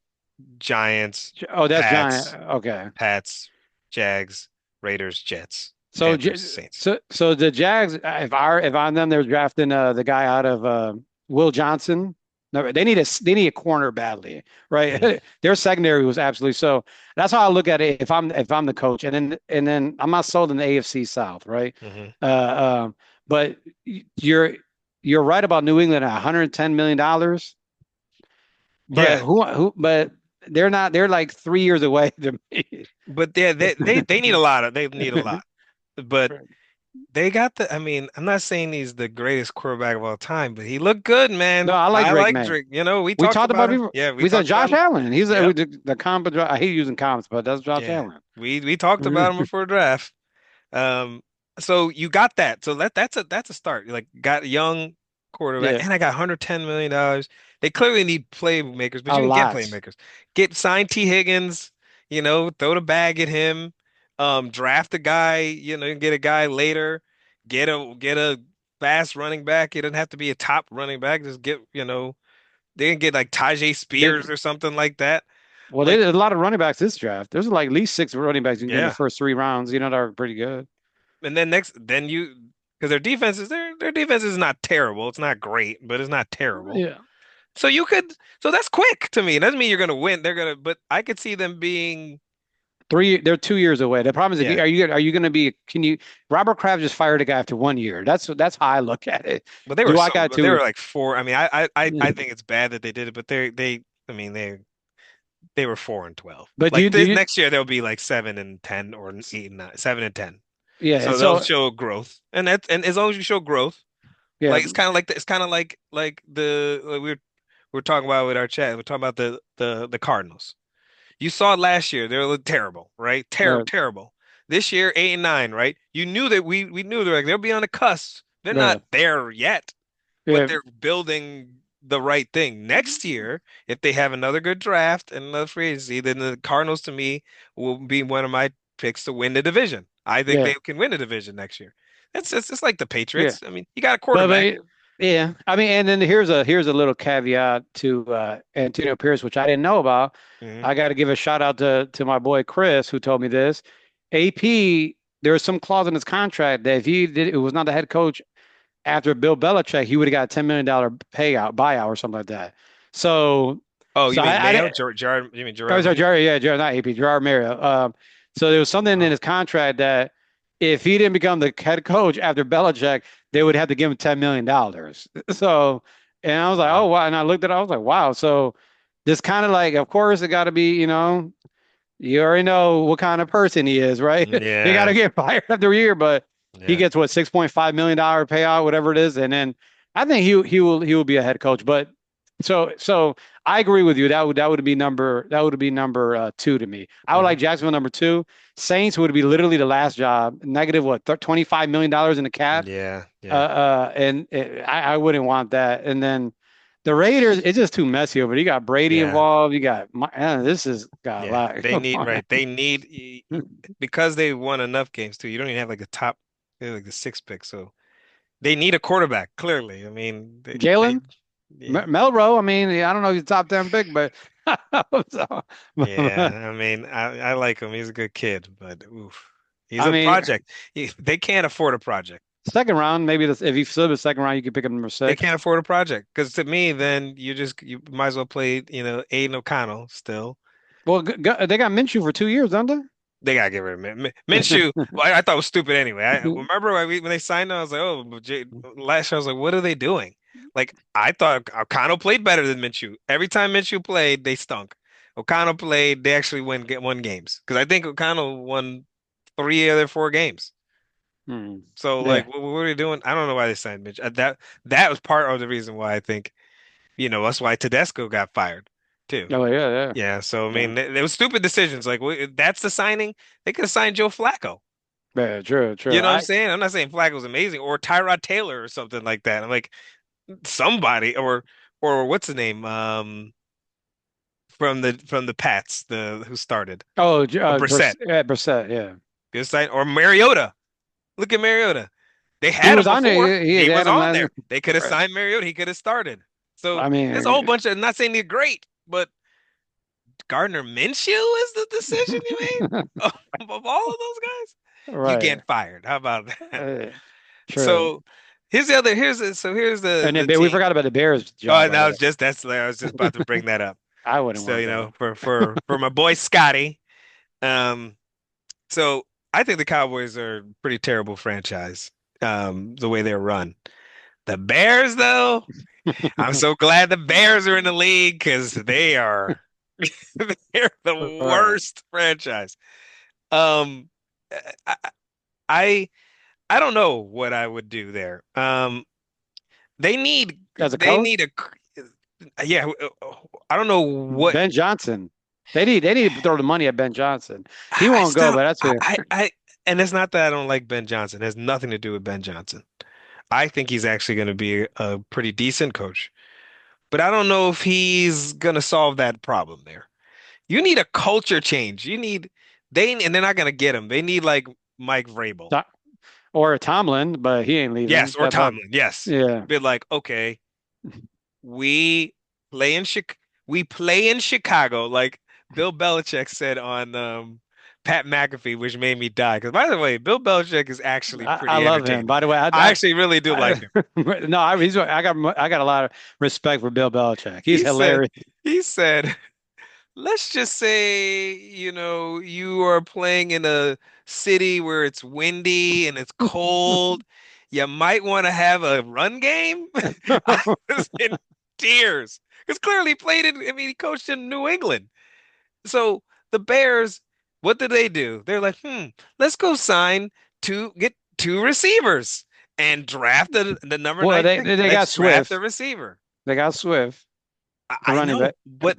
Giants, Oh, that's Giant. Pats, Okay. Pats, Jags, Raiders, Jets, So, Panthers, Saints. so the Jags, if I'm them, they're drafting the guy out of Will Johnson. No, they need a corner badly, Hmm. right? Their secondary was absolutely so. That's how I look at it. If I'm the coach, and then I'm not sold in the AFC South, right? Hmm. But you're right about New England at 110 million dollars, but Yeah, but they're not. They're like 3 years away to me. but yeah, they need a lot of they need a lot, but they got the. I mean, I'm not saying he's the greatest quarterback of all time, but he looked good, No, man. I like I Drake like May. Drake. We We talked talked about about him. before. Yeah, we We said talked about Josh him. Allen. He's Yep. the comp. I hate using comps, but that's Josh Yeah, Allen. we talked about him before draft. Um, so you got that. So that's a start. You like got a young quarterback, Yeah, and I got $110 million. They clearly need playmakers, but a you can get lot. playmakers. Get sign T. Higgins, throw the bag at him. Draft a guy, get a guy later. Get a fast running back. It doesn't have to be a top running back. Just they can get like Tajay They Spears or something like that. well, Like, there's a lot of running backs this draft. There's like at least six running backs you can get in the yeah. first 3 rounds. That are pretty good. And then then because their defense is not terrible. It's not great, but it's not terrible. Yeah, So so that's quick to me. It doesn't mean you're gonna win. But I could see them being, three. They're 2 years away. The problem is if yeah. you are you going to be? Can you? Robert Kraft just fired a guy after 1 year. That's how I look at it. Do I got But they were to? like 4. I mean, I think it's bad that they did it, but I mean, they were 4-12. But Like do this you? next year they'll be like 7-10 or 8-9, 7-10. Yeah. So they'll So show growth, and as long as you show growth, yeah, like it's kind of like we're talking about with our chat. We're talking about the Cardinals. You saw it last year. They were terrible, right? right, Terrible. This year, 8-9, right? You knew that we knew they'll be on the cusp. They're not right, there yet, but yeah, they're building the right thing. Next year, if they have another good draft and another free agency, then the Cardinals to me will be one of my picks to win the division. I think yeah, they can win the division next year. It's just like the yeah. Patriots. I mean, you got a But, quarterback. but yeah, I mean, and then here's a little caveat to Antonio Pierce, which I didn't know about. Hmm. I got to give a shout out to my boy Chris, who told me this. AP, there's some clause in his contract that if he did, it was not the head coach after Bill Belichick, he would have got a $10 million payout buyout or something like that. So, Oh, so you mean I Mayo? Gerard, you mean oh, Gerard sorry, Mayo? Gerard, yeah, Gerard, not AP, Gerard Mario. So there was something in Oh, his contract that if he didn't become the head coach after Belichick, they would have to give him $10 million. So, and I was like, oh Wow. wow. And I looked at it, I was like, wow. So this kind of like, of course, it got to be, you already know what kind of person he is, right? He got to Yeah. get fired after a year, but he Yeah. gets what $6.5 million payout, whatever it is, and then I think he will be a head coach. But so I agree with you. That would be number two to me. I would Hmm. like Jacksonville number two. Saints would be literally the last job, negative what $25 million in the cap, Yeah. Yeah. and I wouldn't want that. And then the Raiders, it's just too messy over. You got Brady Yeah. involved. You got this has got a Yeah. lot They going need, on. right. They need, because they won enough games too. You don't even have like a top, they're like the sixth pick. So they need a quarterback, clearly. I mean, they Jalen yeah. Melrose. I mean, I don't know if he's top 10 pick, but so, Yeah. I mean, I like him. He's a good kid, but oof. He's I a mean, project. They can't afford a project. second round, maybe if you slip a second round, you could pick up number They six. can't afford a project. Because to me, then you might as well play, Aiden O'Connell still. Well, they got Minshew for 2 years, don't they? They gotta get rid of Minshew. Well, I thought it was stupid anyway. I remember when they signed him, I was like, oh, last year I was like, what are they doing? Like I thought O'Connell played better than Minshew. Every time Minshew played, they stunk. O'Connell played, they actually won games because I think O'Connell won three of their four games. Hmm. So like, Yeah. what are they doing? I don't know why they signed Mitch. That was part of the reason why I think that's why Tedesco got fired too. Oh yeah, yeah, Yeah, so I yeah. mean, it was stupid decisions. Like, that's the signing. They could have signed Joe Flacco. Yeah, true, true. You know what I'm saying? I'm not saying Flacco's amazing or Tyrod Taylor or something like that. I'm like somebody or what's the name? From the Pats, the who started Oh, or Brissett. Brissett, yeah. Good sign or Mariota. Look at Mariota. They He had him was on before. there. He They was had him on last. there. They could have signed Mariota. He could have started. So I there's a whole mean, bunch of. I'm not saying they're great, but Gardner Minshew is the decision you made of all of those guys. You right. get fired. How about that? Uh, true. So here's the other. Here's the And then the we team. forgot about the Bears Oh, job, and by the I way. was just about to bring that up. I wouldn't So want that. for my boy Scotty. Um, so I think the Cowboys are a pretty terrible franchise. The way they're run. The Bears, though, I'm so glad the Bears are in the league because they are they're the Right. worst franchise. Um, I, I I don't know what I would do there. They need As a they coach, need a yeah. I don't know what Ben Johnson. They need to throw the money at Ben Johnson. He I won't go, still but that's it. and it's not that I don't like Ben Johnson. It has nothing to do with Ben Johnson. I think he's actually going to be a pretty decent coach, but I don't know if he's going to solve that problem there. You need a culture change. And they're not going to get him. They need like Mike Vrabel. Or Tomlin, but he ain't Yes, leaving. or Tomlin. Yes. Yeah. Be like, okay, we play in Chic we play in Chicago, like Bill Belichick said on Pat McAfee, which made me die. Because by the way, Bill Belichick is actually I pretty love him. entertaining. By the way, I actually really do like I him. no, I got a lot of respect for Bill Belichick. He's He said, hilarious. he said, let's just say, you are playing in a city where it's windy and it's cold. You might want to have a run game. I was in tears because clearly he played it. I mean, he coached in New England. So the Bears, what did they do? They're like, let's go get two receivers and draft the number Well, nine they pick. they Let's got draft a Swift. receiver. They got Swift, the I running know, back. but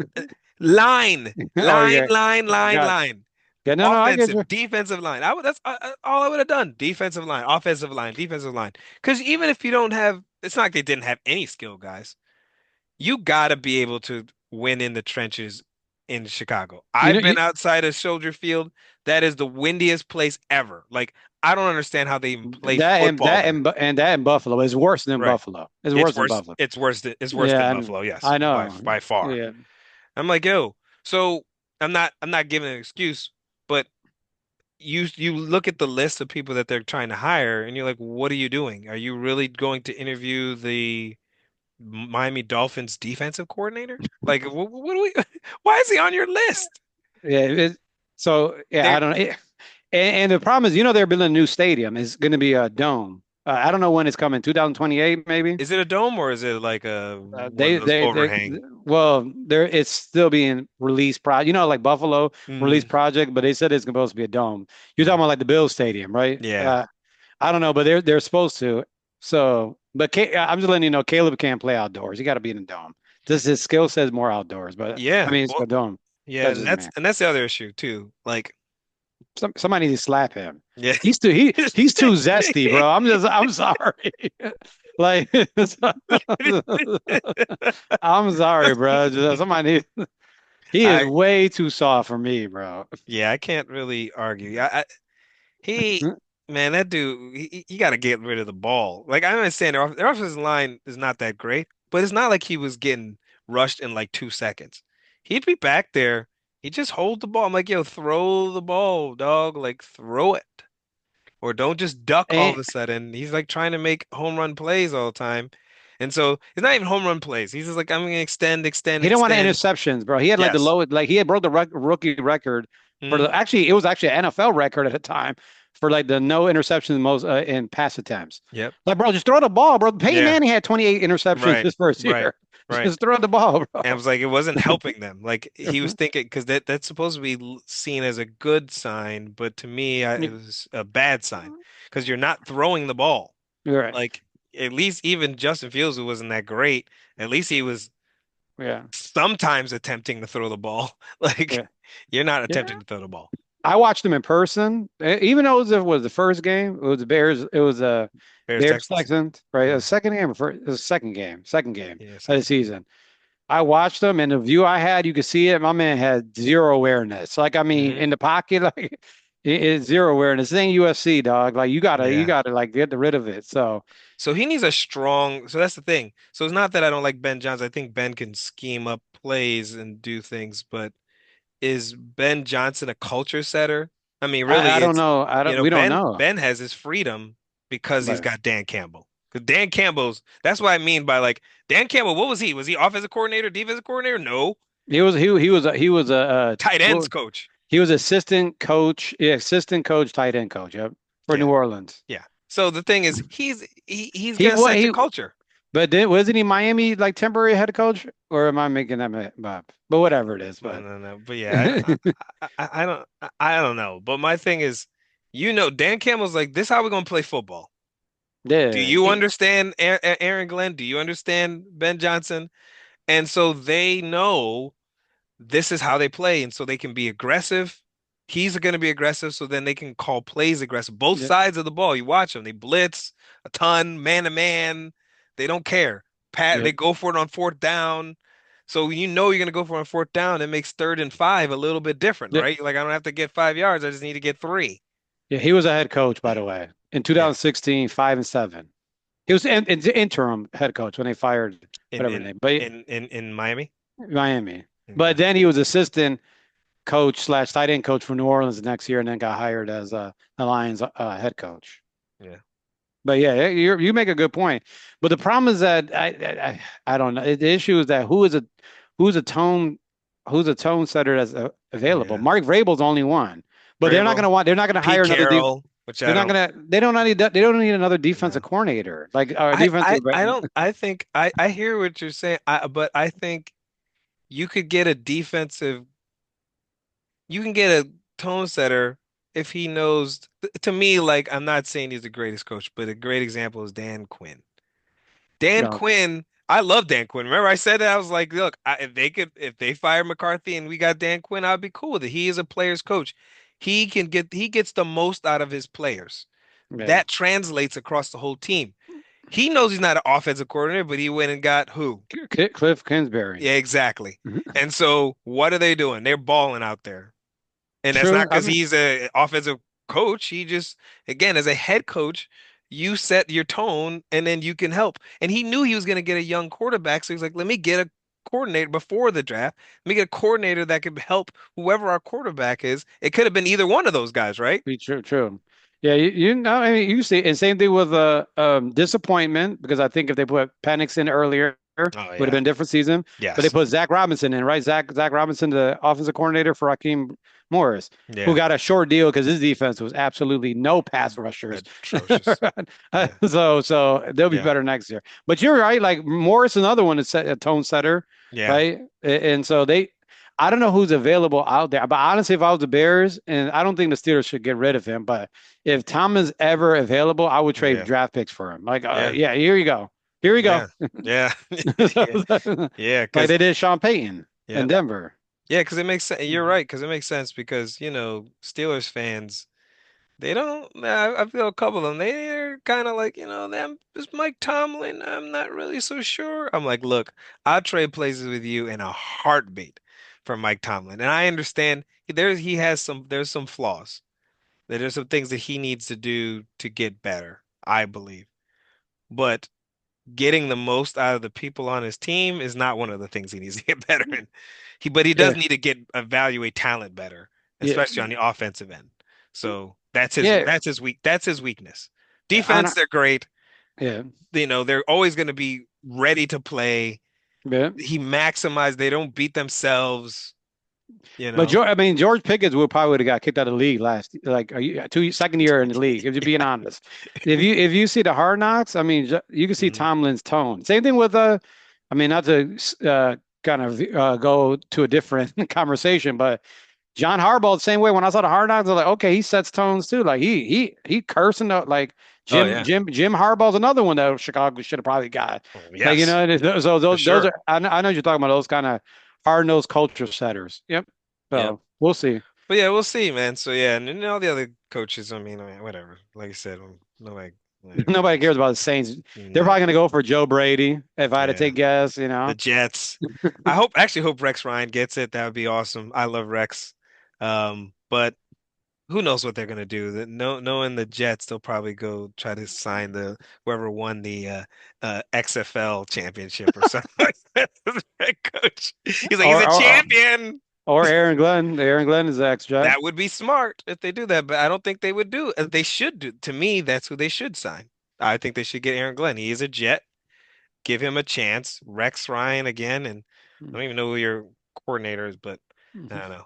line, Oh line, yeah, line, line, got line. yeah. No, no, I get you. Offensive, defensive line. That's all I would have done. Defensive line, offensive line, defensive line. Because even if you don't have, it's not like they didn't have any skill guys. You got to be able to win in the trenches in Chicago. You know, I've been outside of Soldier Field. That is the windiest place ever. Like I don't understand how they even play that and football that there. and that in Buffalo is worse than Right. Buffalo. It's It's worse than worse. Buffalo. It's worse than Yeah, Buffalo. Yes, I by know. by far. Yeah. I'm like, yo. So I'm not giving an excuse, but you look at the list of people that they're trying to hire, and you're like, what are you doing? Are you really going to interview the Miami Dolphins defensive coordinator? Like, what do we? Why is he on your list? Yeah. So yeah, I They're don't know. And the problem is, they're building a new stadium. It's going to be a dome. I don't know when it's coming. 2028, maybe. Is it a dome or is it like a one of They those they they overhang? well, there it's still being released like Buffalo released Hmm. project, but they said it's supposed to be a dome. You're talking about like the Bills Stadium, right? Yeah. I don't know, but they're supposed to. So, but I'm just letting you know, Caleb can't play outdoors. You got to be in a dome. Just his skill says more outdoors, but I Yeah. mean, it's Well, a dome. yeah, That's and just that's man. and that's the other issue too. Like, Somebody needs to slap him. yeah. He's too zesty, bro. I'm sorry. Like I'm sorry, bro. Somebody he is I way too soft for me, bro. yeah, I can't really argue. He man, that dude, he got to get rid of the ball. Like I understand their offensive line is not that great, but it's not like he was getting rushed in like 2 seconds. He'd be back there. He just hold the ball. I'm like, yo, throw the ball, dog. Like throw it. Or don't just duck all of And a sudden. He's like trying to make home run plays all the time. And so it's not even home run plays. He's just like, I'm gonna extend, extend, he didn't want extend. interceptions, bro. He had like the Yes. lowest, like he had broke the rookie record for Hmm. the actually it was actually an NFL record at the time for like the no interceptions most in pass attempts. Yep. Like, bro, just throw the ball, bro. Peyton Yeah. Manning had 28 interceptions Right. his first Right. year. Right. Just throw the ball, And I bro. was like, it wasn't helping them. Like he was thinking, because that's supposed to be seen as a good sign, but to me, it was a bad sign because you're not throwing the ball. You're right. Like at least even Justin Fields, who wasn't that great, at least he was Yeah. sometimes attempting to throw the ball. Like Yeah. you're not Yeah. attempting to throw the ball. I watched him in person, even though it was the first game. It was the Bears. It was a Bears, Bears Texans. Texans, right? Yeah, The second game, or first, it was the second game yeah, of the second. season. I watched them, and the view I had, you could see it. My man had zero awareness. Like, I mean, Hmm. in the pocket, like it's zero awareness. This ain't UFC, dog. Like, you Yeah. gotta like get rid of it. So, So he needs a strong. So that's the thing. So it's not that I don't like Ben Johnson. I think Ben can scheme up plays and do things, but is Ben Johnson a culture setter? I mean, I really, don't it's know. I don't. We don't know, Ben has his freedom because he's but got Dan Campbell. Because Dan Campbell's that's what I mean by like Dan Campbell. What was he? Was he offensive coordinator, defensive coordinator? No, he was tight ends coach. he was assistant coach, yeah, assistant coach, tight end coach. Yep, for New Yeah, Orleans. yeah. So the thing is, he's He gonna what set your he culture. But wasn't he Miami like temporary head coach, or am I making that up? But whatever it is, No, but no, no. But yeah, I don't know. But my thing is, Dan Campbell's like, this is how we're gonna play football. Do yeah, you understand Aaron Glenn? Do you understand Ben Johnson? And so they know this is how they play, and so they can be aggressive. He's going to be aggressive, so then they can call plays aggressive. Both yeah, sides of the ball. You watch them; they blitz a ton, man to man. They don't care. yeah, They go for it on fourth down. So you're going to go for it on fourth down. It makes third and five a little bit different, yeah, right? Like I don't have to get 5 yards. I just need to get three. yeah. He was a head coach, by the way, in Yeah, 2016, 5-7. He was interim head coach when they fired in whatever in name, but in Miami. Miami. Yeah, But then he was assistant coach slash tight end coach for New Orleans the next year, and then got hired as the Lions head coach. yeah. But yeah, you make a good point. But the problem is that I don't know. The issue is that who's a tone who's a tone setter that's available. Yeah. Mark Vrabel's only one, but Vrabel, they're not going to Pete hire another Carroll, which they're I not don't. going to they don't need another defensive No. coordinator like defensive. I don't I think I hear what you're saying but I think you could get a defensive you can get a tone setter if he knows to me like I'm not saying he's the greatest coach but a great example is Dan Quinn. Dan No, Quinn I love Dan Quinn. Remember I said that I was like look if they fire McCarthy and we got Dan Quinn I'd be cool with it. He is a player's coach. He gets the most out of his players. yeah, That translates across the whole team. He knows he's not an offensive coordinator, but he went and got who? Cliff Kingsbury. Yeah, exactly. Mhm. And so what are they doing? They're balling out there. And that's True. not I because mean, he's a offensive coach. He just, again, as a head coach, you set your tone and then you can help. And he knew he was going to get a young quarterback. So he's like, let me get a coordinator before the draft. Let me get a coordinator that could help whoever our quarterback is. It could have been either one of those guys, right? be true. True. Yeah, you know, I mean, you see, and same thing with disappointment because I think if they put Penix in earlier, Oh, would have yeah. been a different season. But they Yes. put Zach Robinson in, right? Zach Robinson, the offensive coordinator for Hakeem Morris, who Yeah. got a short deal because his defense was absolutely no pass rushers. Atrocious. Yeah. So they'll be Yeah. better next year. But you're right. Like Morris, another one is set a tone setter, Yeah. right? And so they, I don't know who's available out there. But honestly, if I was the Bears, and I don't think the Steelers should get rid of him, but if Tom is ever available, I would trade Yeah. draft picks for him. Like, Yeah. yeah, here you go. Here you go. Yeah. Yeah. Yeah. Yeah. Like Because they did Sean Payton yeah. in Denver. Yeah. Because it makes sense. You're Mhm. right. Because it makes sense because, Steelers fans, they don't, I feel a couple of them, they're kind of like, them, is Mike Tomlin? I'm not really so sure. I'm like, look, I'll trade places with you in a heartbeat for Mike Tomlin. And I understand there's some flaws. There's some things that he needs to do to get better, I believe. But getting the most out of the people on his team is not one of the things he needs to get better in. But he does Yeah, need to get evaluate talent better, yeah, especially on the offensive end. So yeah. that's his weakness. On, Defense, they're great. yeah, They're always going to be ready to play. yeah. He maximized, they don't beat themselves, you But know. I mean, George Pickens would have got kicked out of the league last, like second year in the league. If you're being honest, if you see the Hard Knocks, I mean, you can see Mhm. Tomlin's tone. Same thing with I mean, not to kind of go to a different conversation, but John Harbaugh the same way. When I saw the Hard Knocks, I was like, okay, he sets tones too. Like he cursing out like Oh Jim yeah. Jim Jim Harbaugh's another one that Chicago should have probably got. Oh, Like yes, so for those sure. are I know you're talking about those kind of hard nosed culture setters. Yep. Yeah. So we'll see. But yeah, we'll see, man. So yeah, and then all the other coaches, I mean, whatever. Like I said, nobody, whatever Nobody cares. cares about the Saints. They're Nah, probably going to go for Joe Brady. If I had to yeah. take a guess, The Jets. Actually hope Rex Ryan gets it. That would be awesome. I love Rex. But who knows what they're gonna do? Knowing the Jets, they'll probably go try to sign the whoever won the XFL championship or something like that. as the head coach. He's like, he's or a or champion. or Aaron Glenn. Aaron Glenn is the ex-Jet. That would be smart if they do that, but I don't think they would do. They should do. To me, that's who they should sign. I think they should get Aaron Glenn. He is a Jet. Give him a chance. Rex Ryan again, and I don't even know who your coordinator is, but I don't know.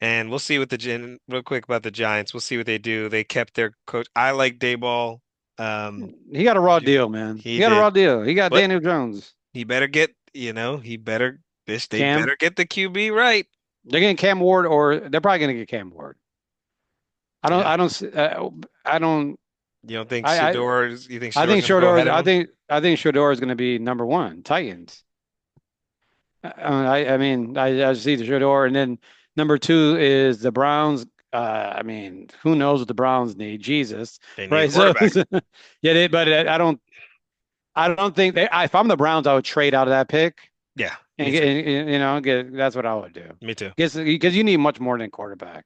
And we'll see what real quick about the Giants. We'll see what they do. They kept their coach. I like Dayball. He got a raw Did you- deal, man. he He got a did, raw deal. He got but Daniel Jones. he better get. He better. They Cam. better get the QB right. They're getting Cam Ward, or they're probably going to get Cam Ward. I don't. Yeah. I don't. I don't. You don't think I. You think I Shador's think gonna go Shador is. ahead of him? I think Shador is going to be number one. Titans. I mean, I see the Shador, and then number two is the Browns. I mean, who knows what the Browns need? Jesus, They need a right? So, quarterback. yeah, but I don't. I don't think if I'm the Browns, I would trade out of that pick Yeah, and me too. get. That's what I would do. Me too. Because you need much more than quarterback.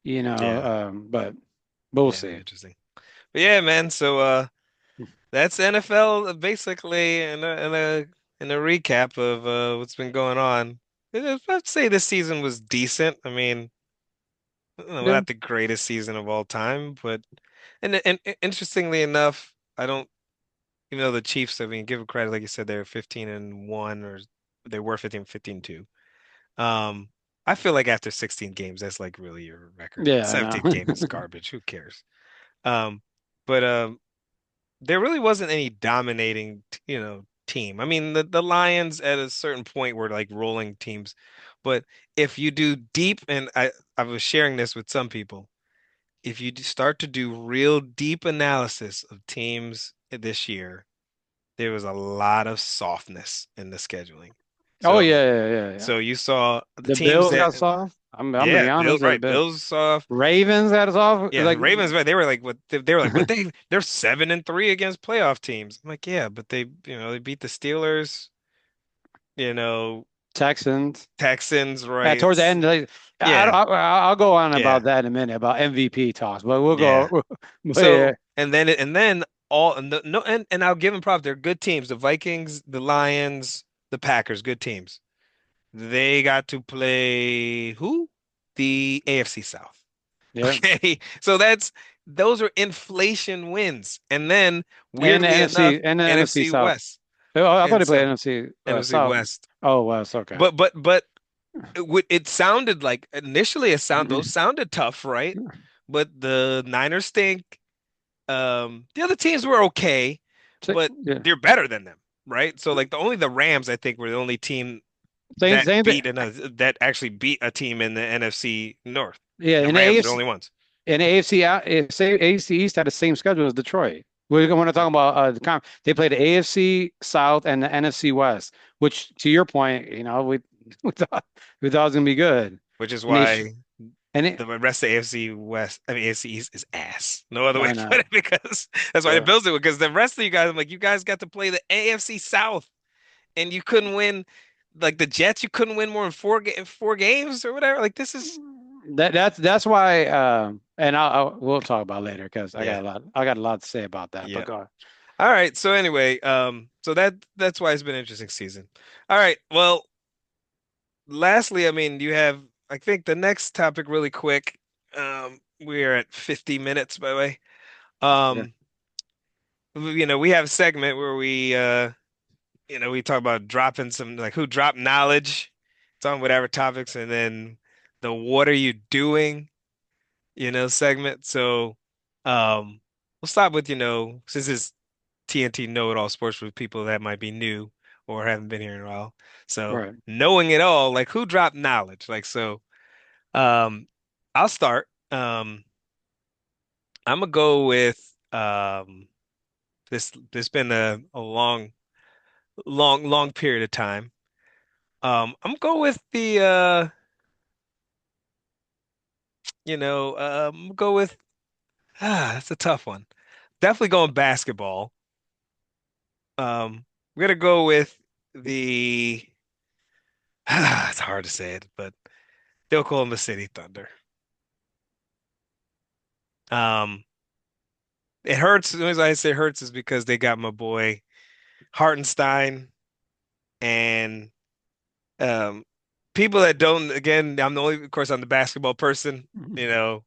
Yeah. But we'll Yeah, it'd be see. interesting. But yeah, man. So that's NFL basically in a recap of what's been going on. I'd say this season was decent. I mean, Yeah, not the greatest season of all time, but and interestingly enough, I don't even though the Chiefs, I mean, give them credit, like you said, they're 15-1 or they were 15-2. Um, I feel like after 16 games, that's like really your record. yeah, I 17 games is know. garbage. Who cares? Um, but there really wasn't any dominating, team. I mean, the Lions at a certain point were like rolling teams, but if you do deep, and I was sharing this with some people, if you start to do real deep analysis of teams this year, there was a lot of softness in the scheduling. Oh So, yeah, yeah, yeah, yeah. so you saw the The teams Bills that, got soft. I'm gonna yeah, be Bills, honest. right? Bills soft. Ravens got soft. Yeah, the Like Ravens, right? They were like, what? They were like, but they're 7-3 against playoff teams. I'm like, yeah, but they beat the Steelers, you know, Texans. Texans, Yeah, right? towards the end, like, Yeah, I'll go on yeah, about that in a minute about MVP talks, but we'll yeah. go. But yeah, So and then all and no and I'll give them props. They're good teams. The Vikings, the Lions, the Packers, good teams. They got to play who? The AFC South. yeah, Okay. So those are inflation wins. And then and the weirdly enough, NFC and the NFC NFC South. West. Oh, I thought And they played so NFC NFC South. West. Oh, West. Okay. But it sounded like initially those sounded tough, right? But the Niners stink. The other teams were okay, So, but yeah. they're better than them, right? So like the Rams, I think, were the only team Same, same thing. that actually beat a team in the NFC North. Yeah, The in the Rams are the AFC, only ones. in the AFC out, say AFC East had the same schedule as Detroit. We're going to talk about they played the AFC South and the NFC West, which to your point, we thought it was going to be good, Which is and why and it, the rest of AFC West, I mean AFC East is ass. No other way I to put know, it because that's why they yeah. built it because the rest of you guys, I'm like, you guys got to play the AFC South and you couldn't win like the Jets, you couldn't win more than four games or whatever. Like this is That's why, and we'll talk about it later because yeah. I got a lot to say about that. But Yeah. go ahead. All right. So anyway, so that's why it's been an interesting season. All right. Well, lastly, I mean, you have I think the next topic really quick. We are at 50 minutes, by the way. Yeah, Um, we have a segment where we talk about dropping some like who dropped knowledge. It's on whatever topics, and then the what are you doing, segment. So, we'll start with, since it's TNT Know-It-All Sports with people that might be new or haven't been here in a while. So right. knowing it all, like who dropped knowledge? Like so, um, I'll start. I'm gonna go with this been a long period of time. I'm gonna go with the go with that's a tough one. Definitely going basketball. We're gonna go with the it's hard to say it, but the Oklahoma City Thunder. Um, it hurts. The reason I say hurts is because they got my boy Hartenstein and um people that don't. Again, I'm the only, of course, I'm the basketball person. You know,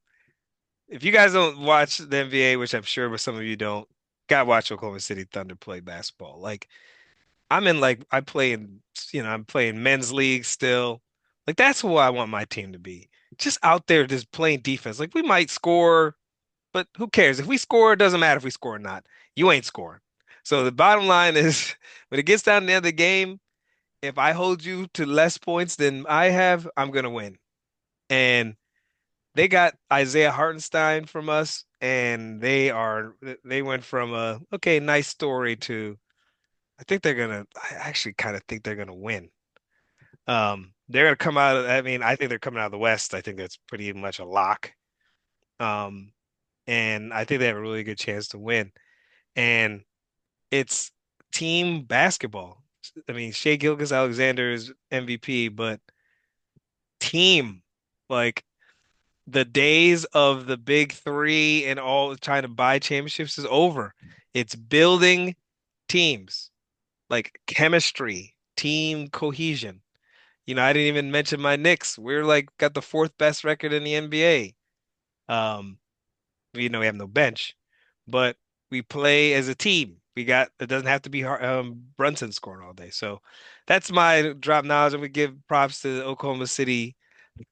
if you guys don't watch the NBA, which I'm sure, but some of you don't, gotta watch Oklahoma City Thunder play basketball. Like I play in, I'm playing men's league still. Like that's who I want my team to be. Just out there just playing defense. Like we might score, but who cares? If we score, it doesn't matter if we score or not. You ain't scoring. So the bottom line is when it gets down to the end of the game, if I hold you to less points than I have, I'm gonna win. And they got Isaiah Hartenstein from us, and they went from a okay, nice story to I actually kind of think they're gonna win. They're gonna come out I mean, I think they're coming out of the West. I think that's pretty much a lock. Um, and I think they have a really good chance to win. And it's team basketball. I mean, Shea Gilgeous-Alexander is MVP, but team, like the days of the big three and all trying to buy championships is over. It's building teams, like chemistry, team cohesion. I didn't even mention my Knicks. We're like got the fourth best record in the NBA. Um, we have no bench, but we play as a team. It doesn't have to be Brunson scoring all day. So that's my drop knowledge. I'm gonna give props to the Oklahoma City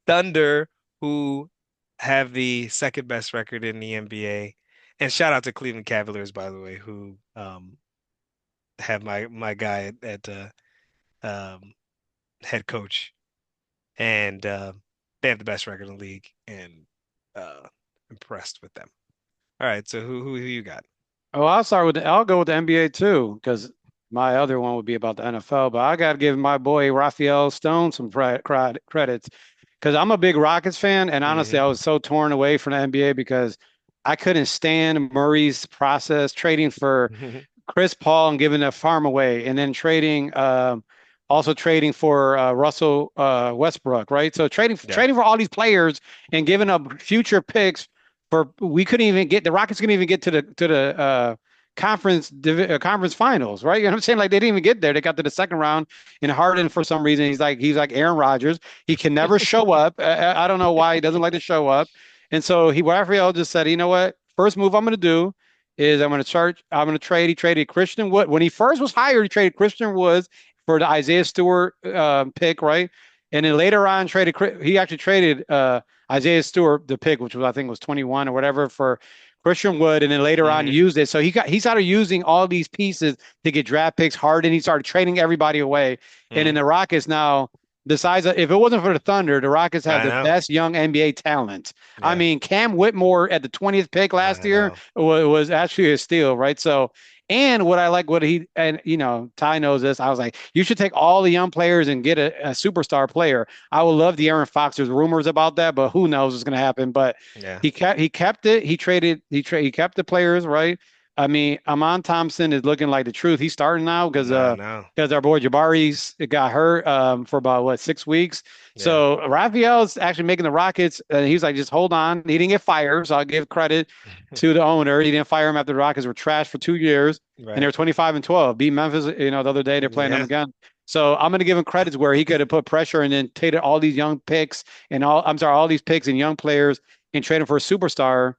Thunder, who have the second best record in the NBA. And shout out to Cleveland Cavaliers, by the way, who have my guy at head coach, and they have the best record in the league, and uh, impressed with them. All right, so who you got? Oh, I'll go with the NBA too, because my other one would be about the NFL. But I got to give my boy Raphael Stone some credits because I'm a big Rockets fan, and honestly, I Hmm. was so torn away from the NBA because I couldn't stand Murray's process trading for Chris Paul and giving the farm away, and then also trading for Russell Westbrook, right? So Yeah. trading for all these players and giving up future picks for we couldn't even get the Rockets couldn't even get to the conference finals, right? You know what I'm saying? Like they didn't even get there. They got to the second round, and Harden for some reason he's like Aaron Rodgers. He can never show up. I don't know why he doesn't like to show up. And so Raphael just said, you know what? First move I'm going to do is I'm going to trade. He traded Christian Wood when he first was hired. He traded Christian Woods for the Isaiah Stewart pick, right? And then later on, he actually traded Isaiah Stewart, the pick, which was I think was 21 or whatever, for Christian Wood, and then later on Hmm. used it. So he started using all these pieces to get draft picks. Harden, he started trading everybody away. And in Hmm. the Rockets now, besides if it wasn't for the Thunder, the Rockets have I the know. best young NBA talent. I Yeah, mean, Cam Whitmore at the 20th pick last I year know. was actually a steal, right? So, and what I like, what he, and Ty knows this. I was like, you should take all the young players and get a superstar player. I would love the Aaron Fox. There's rumors about that, but who knows what's going to happen. But Yeah, he kept it. He kept the players, right? I mean, Amon Thompson is looking like the truth. He's starting now I know. because our boy Jabari's got hurt for about what 6 weeks. Yeah. So Raphael's actually making the Rockets. He's like, just hold on. He didn't get fired, so I'll give credit to the owner. He didn't fire him after the Rockets were trash for 2 years, and Right. they're 25-12. Beat Memphis, the other day they're playing them Yeah. again. So I'm going to give him credits where he could have put pressure and then traded all these young picks and all these picks and young players and trade him for a superstar.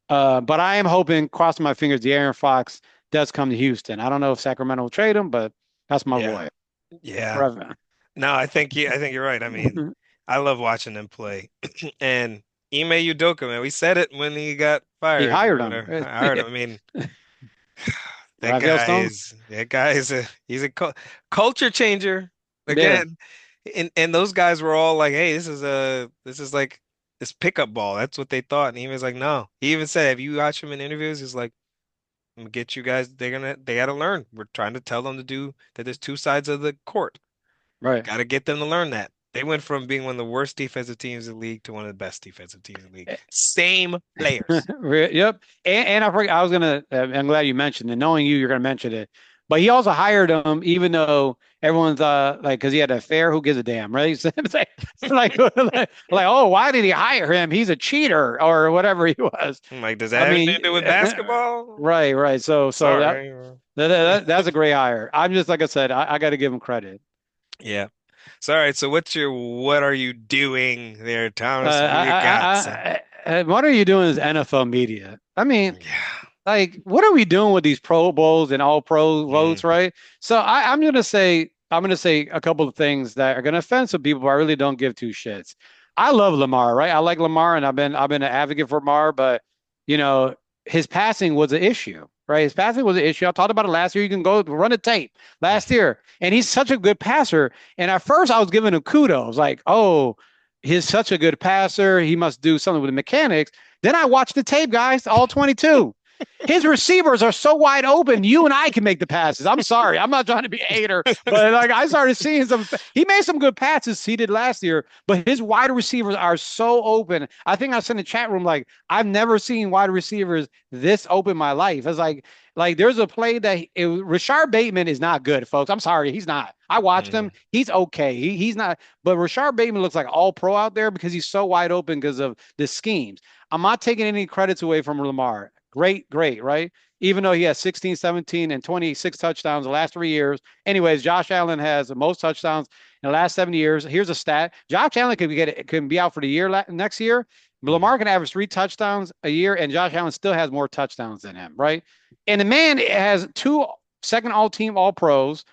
But I am hoping, crossing my fingers, the Aaron Fox does come to Houston. I don't know if Sacramento will trade him, but that's my Yeah. boy. Yeah. Forever. No, I think you're right. I mean, I love watching them play. And Ime Udoka, man, we said it when he got He fired hired or him. whatever. I heard him. I mean, Raphael Stone. that guy is a he's a culture changer Yeah, again. And those guys were all like, "Hey, this is like this pickup ball." That's what they thought. And he was like, "No." He even said, "Have you watched him in interviews?" He's like, "I'm gonna get you guys. They gotta learn. We're trying to tell them to do that. There's two sides of the court. right. Got to get them to learn that." They went from being one of the worst defensive teams in the league to one of the best defensive teams in the league. Same players. Yep. And I forgot, I was gonna. I'm glad you mentioned it. Knowing you, you're gonna mention it. But he also hired him, even though everyone's like, because he had an affair. Who gives a damn, right? So it's like, oh, why did he hire him? He's a cheater or whatever he was. I'm like, does that I have anything mean, to do with basketball? right, right. So Sorry. that's a great hire. I'm just like I said, I got to give him credit. Yeah. So, all right. So, what are you doing there, Thomas? What do you got, son? What are you doing as NFL media? I mean, Yeah. like, what are we doing with these Pro Bowls and All Pro Mm, votes, right? So I'm gonna say a couple of things that are gonna offend some people, but I really don't give two shits. I love Lamar, right? I like Lamar, and I've been an advocate for Lamar, but you know, his passing was an issue, right? His passing was an issue. I talked about it last year. You can go run a tape last mm, year, and he's such a good passer. And at first, I was giving him kudos, like, oh, he's such a good passer. He must do something with the mechanics. Then I watched the tape, guys, all 22. His receivers are so wide open, you and I can make the passes. I'm sorry. I'm not trying to be a hater, but like I started seeing some, he made some good passes he did last year, but his wide receivers are so open. I think I sent a chat room like, I've never seen wide receivers this open in my life. It's like there's a play that Rashard Bateman is not good, folks. I'm sorry. He's not. I watched him. mm, He's okay. He's not, but Rashard Bateman looks like all pro out there because he's so wide open because of the schemes. I'm not taking any credits away from Lamar. Great, great, right? Even though he has 16, 17, and 26 touchdowns the last 3 years. Anyways, Josh Allen has the most touchdowns in the last 7 years. Here's a stat. Josh Allen can be out for the year next year. mm, Lamar can average 3 touchdowns a year, and Josh Allen still has more touchdowns than him, right? And the man has two second all team all pros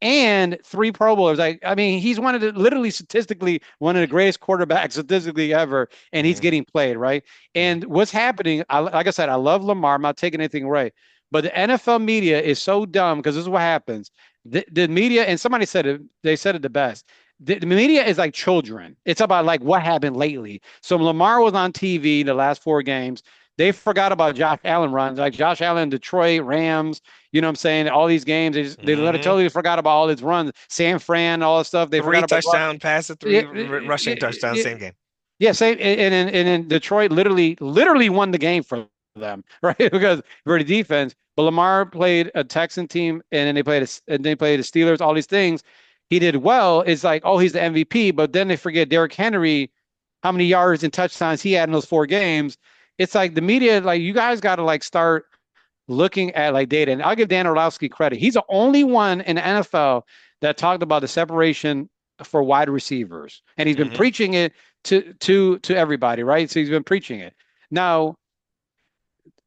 and three Pro Bowlers. I mean, he's one of the literally statistically one of the greatest quarterbacks statistically ever, and he's mm, getting played, right? mm, And what's happening, like I said, I love Lamar. I'm not taking anything away, but the NFL media is so dumb because this is what happens. The media, and somebody said it, they said it the best. The media is like children. It's about like what happened lately. So Lamar was on TV the last 4 games. They forgot about Josh Allen runs, like Josh Allen, Detroit, Rams, you know what I'm saying? All these games, they mm. totally forgot about all his runs. San Fran, all this stuff. They Three forgot about touchdown passes, yeah, three rushing touchdowns, same game. yeah, same. And Detroit literally won the game for them, right? Because for the defense. But Lamar played a Texan team, and then they played the Steelers. All these things, he did well. It's like, oh, he's the MVP. But then they forget Derrick Henry, how many yards and touchdowns he had in those 4 games. It's like the media, like you guys got to like start looking at like data. And I'll give Dan Orlovsky credit. He's the only one in the NFL that talked about the separation for wide receivers. And he's been Hmm. preaching it to everybody, right? So he's been preaching it. Now,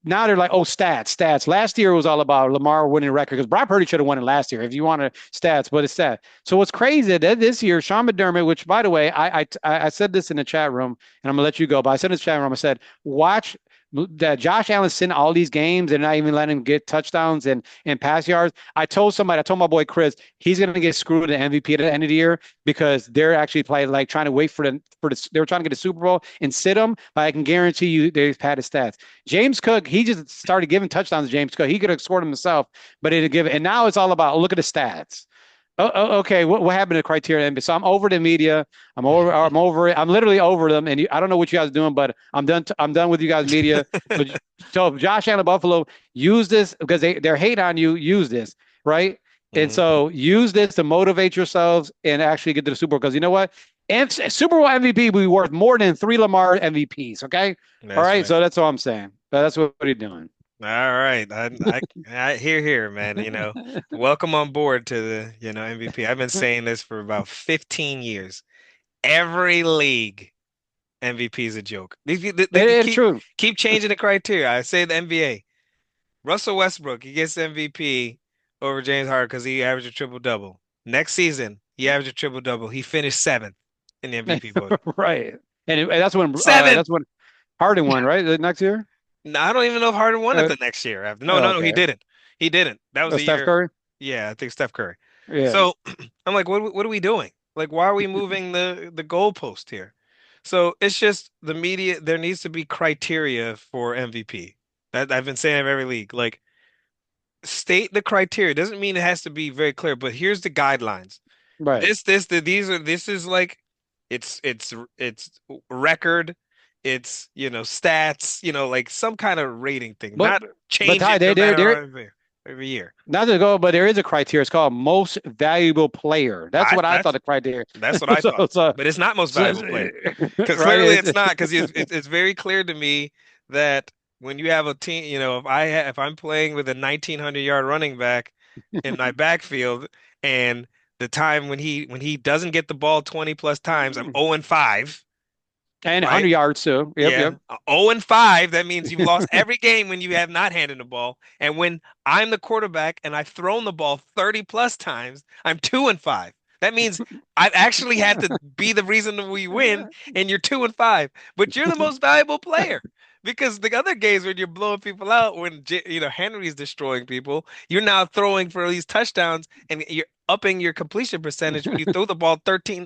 now they're like, oh, stats, stats. Last year was all about Lamar winning a record because Brock Purdy should have won it last year if you want to stats, but it's stats. So what's crazy that this year, Sean McDermott, which by the way, I said this in the chat room, and I'm gonna let you go, but I said in the chat room, I said, watch that Josh Allen's sitting all these games and not even letting him get touchdowns and pass yards. I told my boy Chris, he's gonna get screwed in the MVP at the end of the year because they're actually playing like trying to wait they were trying to get a Super Bowl and sit him. But I can guarantee you they've had his stats. James Cook, he just started giving touchdowns to James Cook. He could have scored himself, but it didn't give it. And now it's all about look at the stats. Okay, what happened to criteria? So I'm over the media. I'm over it. I'm literally over them. And I don't know what you guys are doing, but I'm done. I'm done with you guys media. So if Josh Allen Buffalo, use this because they're hate on you. Use this, right? And Mhm. so use this to motivate yourselves and actually get to the Super Bowl. Because you know what? And Super Bowl MVP will be worth more than 3 Lamar MVPs. Okay. All That's right. right. So that's all I'm saying. But that's what he's doing. All right. I hear here, man. Welcome on board to the, MVP. I've been saying this for about 15 years. Every league MVP is a joke. They It's keep true. keep changing the criteria. I say the NBA. Russell Westbrook, he gets MVP over James Harden because he averaged a triple double. Next season, he averaged a triple double. He finished seventh in the MVP voting. Right. And Seventh. that's when Harden won, right? The next year? No, I don't even know if Harden won it Uh, the next year after. No, no, no, he okay. didn't. He didn't. That was the Steph year. Curry? Yeah, I think Steph Curry. Yeah. So I'm like, what are we doing? Like, why are we moving the goalpost here? So it's just the media. There needs to be criteria for MVP. That I've been saying of every league. Like, state the criteria. Doesn't mean it has to be very clear, but here's the guidelines. Right. This is like it's record, it's stats, like some kind of rating thing, But not but change Ty, it no they're matter they're every year. not to go, but there is a criteria. It's called most valuable player. That's I what I thought that's the criteria. that's what I So, thought, so, but it's not most so valuable player because right. clearly it's not because it's very clear to me that when you have a team, if I'm playing with a 1900-yard running back in my backfield and the time when he doesn't get the ball 20 plus times, I'm 0 and 5. And Right? 100 yards too. Yep, Yeah. yep. 0 and 5, that means you've lost every game when you have not handed the ball. And when I'm the quarterback and I've thrown the ball 30 plus times, I'm 2 and 5. That means I've actually had to be the reason that we win, and you're 2 and 5. But you're the most valuable player because the other games when you're blowing people out, when Henry's destroying people, you're now throwing for these touchdowns and you're upping your completion percentage when you throw the ball 19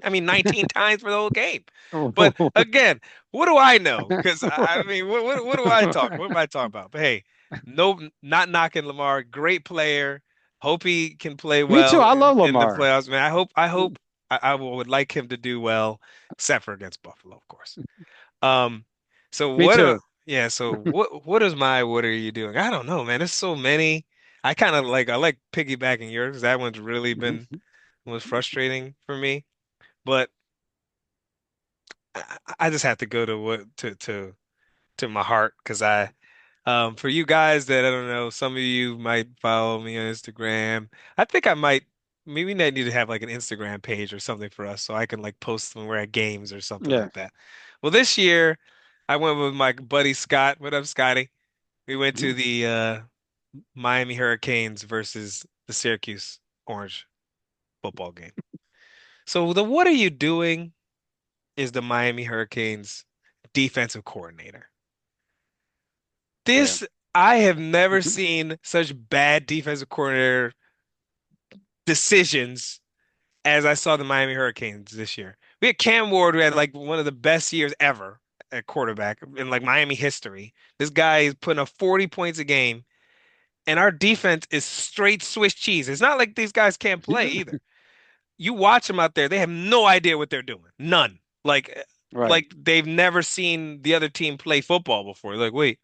times for the whole game. But again, what do I know? Because I mean, what do I talk? What am I talking about? But hey, no, not knocking Lamar. Great player. Hope he can play Me too. well I in, love in the Lamar. playoffs, man. I would like him to do well, except for against Buffalo, of course. Um, so Me what? too. Yeah. So what are you doing? I don't know, man. There's so many. I like piggybacking yours 'cause that one's really been was frustrating for me. But I just have to go to what to my heart because for you guys that I don't know, some of you might follow me on Instagram. I think I might maybe I need to have like an Instagram page or something for us so I can like post when we're at games or something Yeah. like that. Well, this year I went with my buddy Scott. What up, Scotty? We went to the Miami Hurricanes versus the Syracuse Orange football game. So the what are you doing is the Miami Hurricanes defensive coordinator. Yeah. This I have never seen such bad defensive coordinator decisions as I saw the Miami Hurricanes this year. We had Cam Ward, who had like one of the best years ever at quarterback in like Miami history. This guy is putting up 40 points a game, and our defense is straight Swiss cheese. It's not like these guys can't play either. You watch them out there, they have no idea what they're doing. None. Right. Like they've never seen the other team play football before. Like, wait,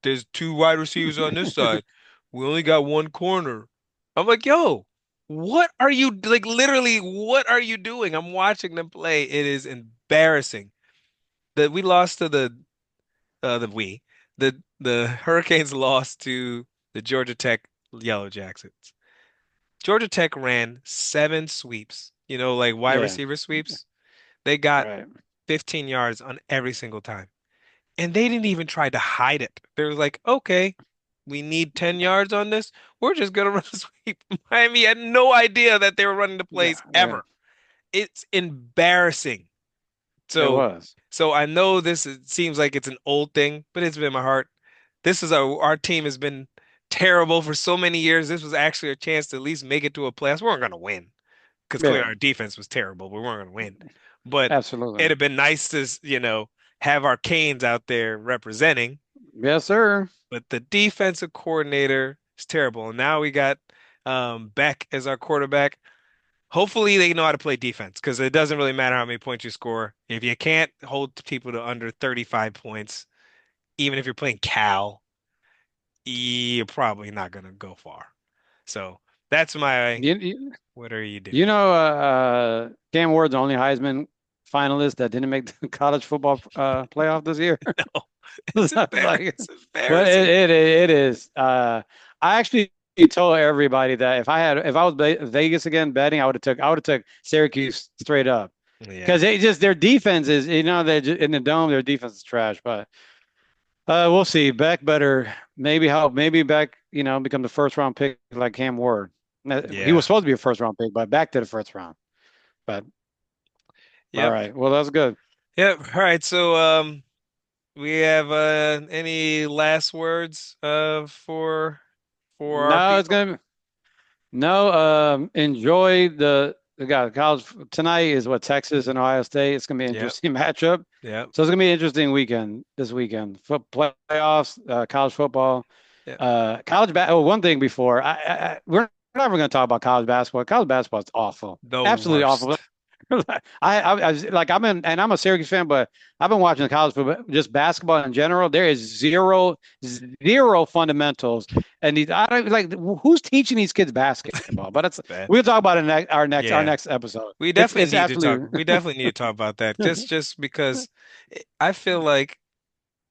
there's two wide receivers on this side. We only got one corner. I'm like, yo, what are you like literally what are you doing? I'm watching them play. It is embarrassing. That we lost to the we. The Hurricanes lost to the Georgia Tech Yellow Jackets. Georgia Tech ran 7 sweeps, like wide Yeah. receiver sweeps. They got Right. 15 yards on every single time. And they didn't even try to hide it. They were like, okay, we need 10 yards on this. We're just gonna run a sweep. Miami had no idea that they were running the Yeah, plays yeah, ever. It's embarrassing. it So, was. so I know it seems like it's an old thing, but it's been my heart. This is our team has been terrible for so many years. This was actually a chance to at least make it to a playoffs. We weren't gonna win because clearly Yeah, our defense was terrible. We weren't gonna win, but absolutely. it'd have been nice to, have our Canes out there representing. Yes, sir. But the defensive coordinator is terrible, and now we got Beck as our quarterback. Hopefully they know how to play defense because it doesn't really matter how many points you score. If you can't hold people to under 35 points, even if you're playing Cal, you're probably not going to go far. So that's my You, you, what are you you doing? know, Cam Ward's the only Heisman finalist that didn't make the college football playoff this year. No, it's That's embarrassing. like, It's but embarrassing. it is. I actually told everybody that if I was Vegas again betting, I would have took Syracuse straight up because Yeah. they just their defense is they're just, in the dome their defense is trash. But we'll see. Beck better maybe Beck become the first round pick like Cam Ward. He was Yeah. supposed to be a first round pick, but back to the first round. But all Yep. right, well that's good. Yep. All right. So we have any last words for our No, it's people? gonna No, enjoy the guy. College tonight is what Texas and Ohio State. It's gonna be an Yep. interesting matchup. Yep. So it's gonna be an interesting weekend this weekend. Playoffs, college football, Yep. college Oh, one thing before we're never gonna talk about college basketball. College basketball is awful, The absolutely awful. worst. I was like I'm a Syracuse fan, but I've been watching college football, just basketball in general. There is zero fundamentals, and I don't like who's teaching these kids basketball. But it's Bad. we'll talk about it in our Yeah. next episode. We It's definitely it's need to talk. absolutely We definitely need to talk about that. Just because I feel like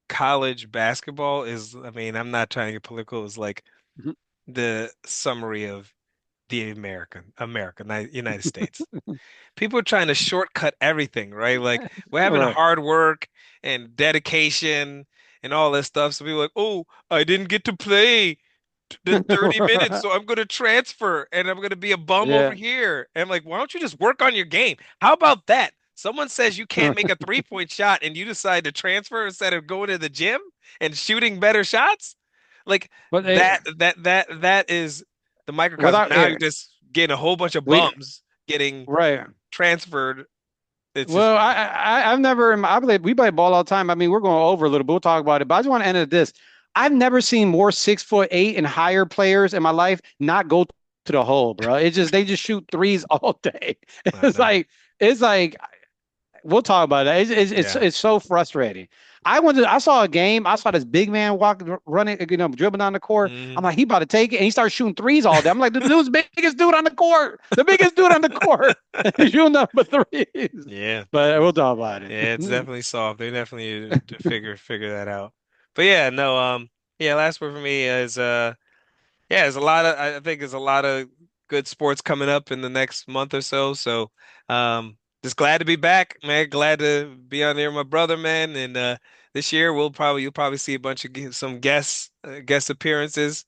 college basketball is, I mean, I'm not trying to get political, is like the summary of the United States. People are trying to shortcut everything, right? Like we're having right. hard work and dedication and all this stuff. So people are like, oh, I didn't get to play the 30 minutes, so I'm going to transfer and I'm going to be a bum over Yeah. here. And I'm like, why don't you just work on your game? How about that? Someone says you can't make a 3-point shot and you decide to transfer instead of going to the gym and shooting better shots? Like But that is the microcosm. without Now you're just getting a whole bunch of we bums getting right. transferred. It's just Well, I've never we play ball all the time. I mean, we're going over a little bit. We'll talk about it, but I just want to end at this. I've never seen more 6'8" and higher players in my life not go to the hole, bro. It's just they just shoot threes all day. I It's know. like it's like we'll talk about that. Yeah. It's so frustrating. I saw a game. I saw this big man running, dribbling down the court. Hmm. I'm like, he about to take it, and he starts shooting threes all day. I'm like, the dude's the biggest dude on the court, the biggest dude on the court, he's shooting number threes. Yeah. But we'll talk about it. Yeah, it's definitely soft. They definitely need to figure that out. But yeah, no, yeah, last word for me is yeah, there's a lot of I think there's a lot of good sports coming up in the next month or so. So just glad to be back, man. Glad to be on there with my brother, man. And this year you'll probably see a bunch of some guest appearances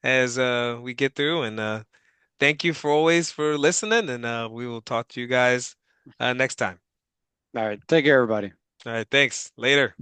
as we get through. And thank you for always for listening, and we will talk to you guys next time. All right, take care, everybody. All right, thanks. Later.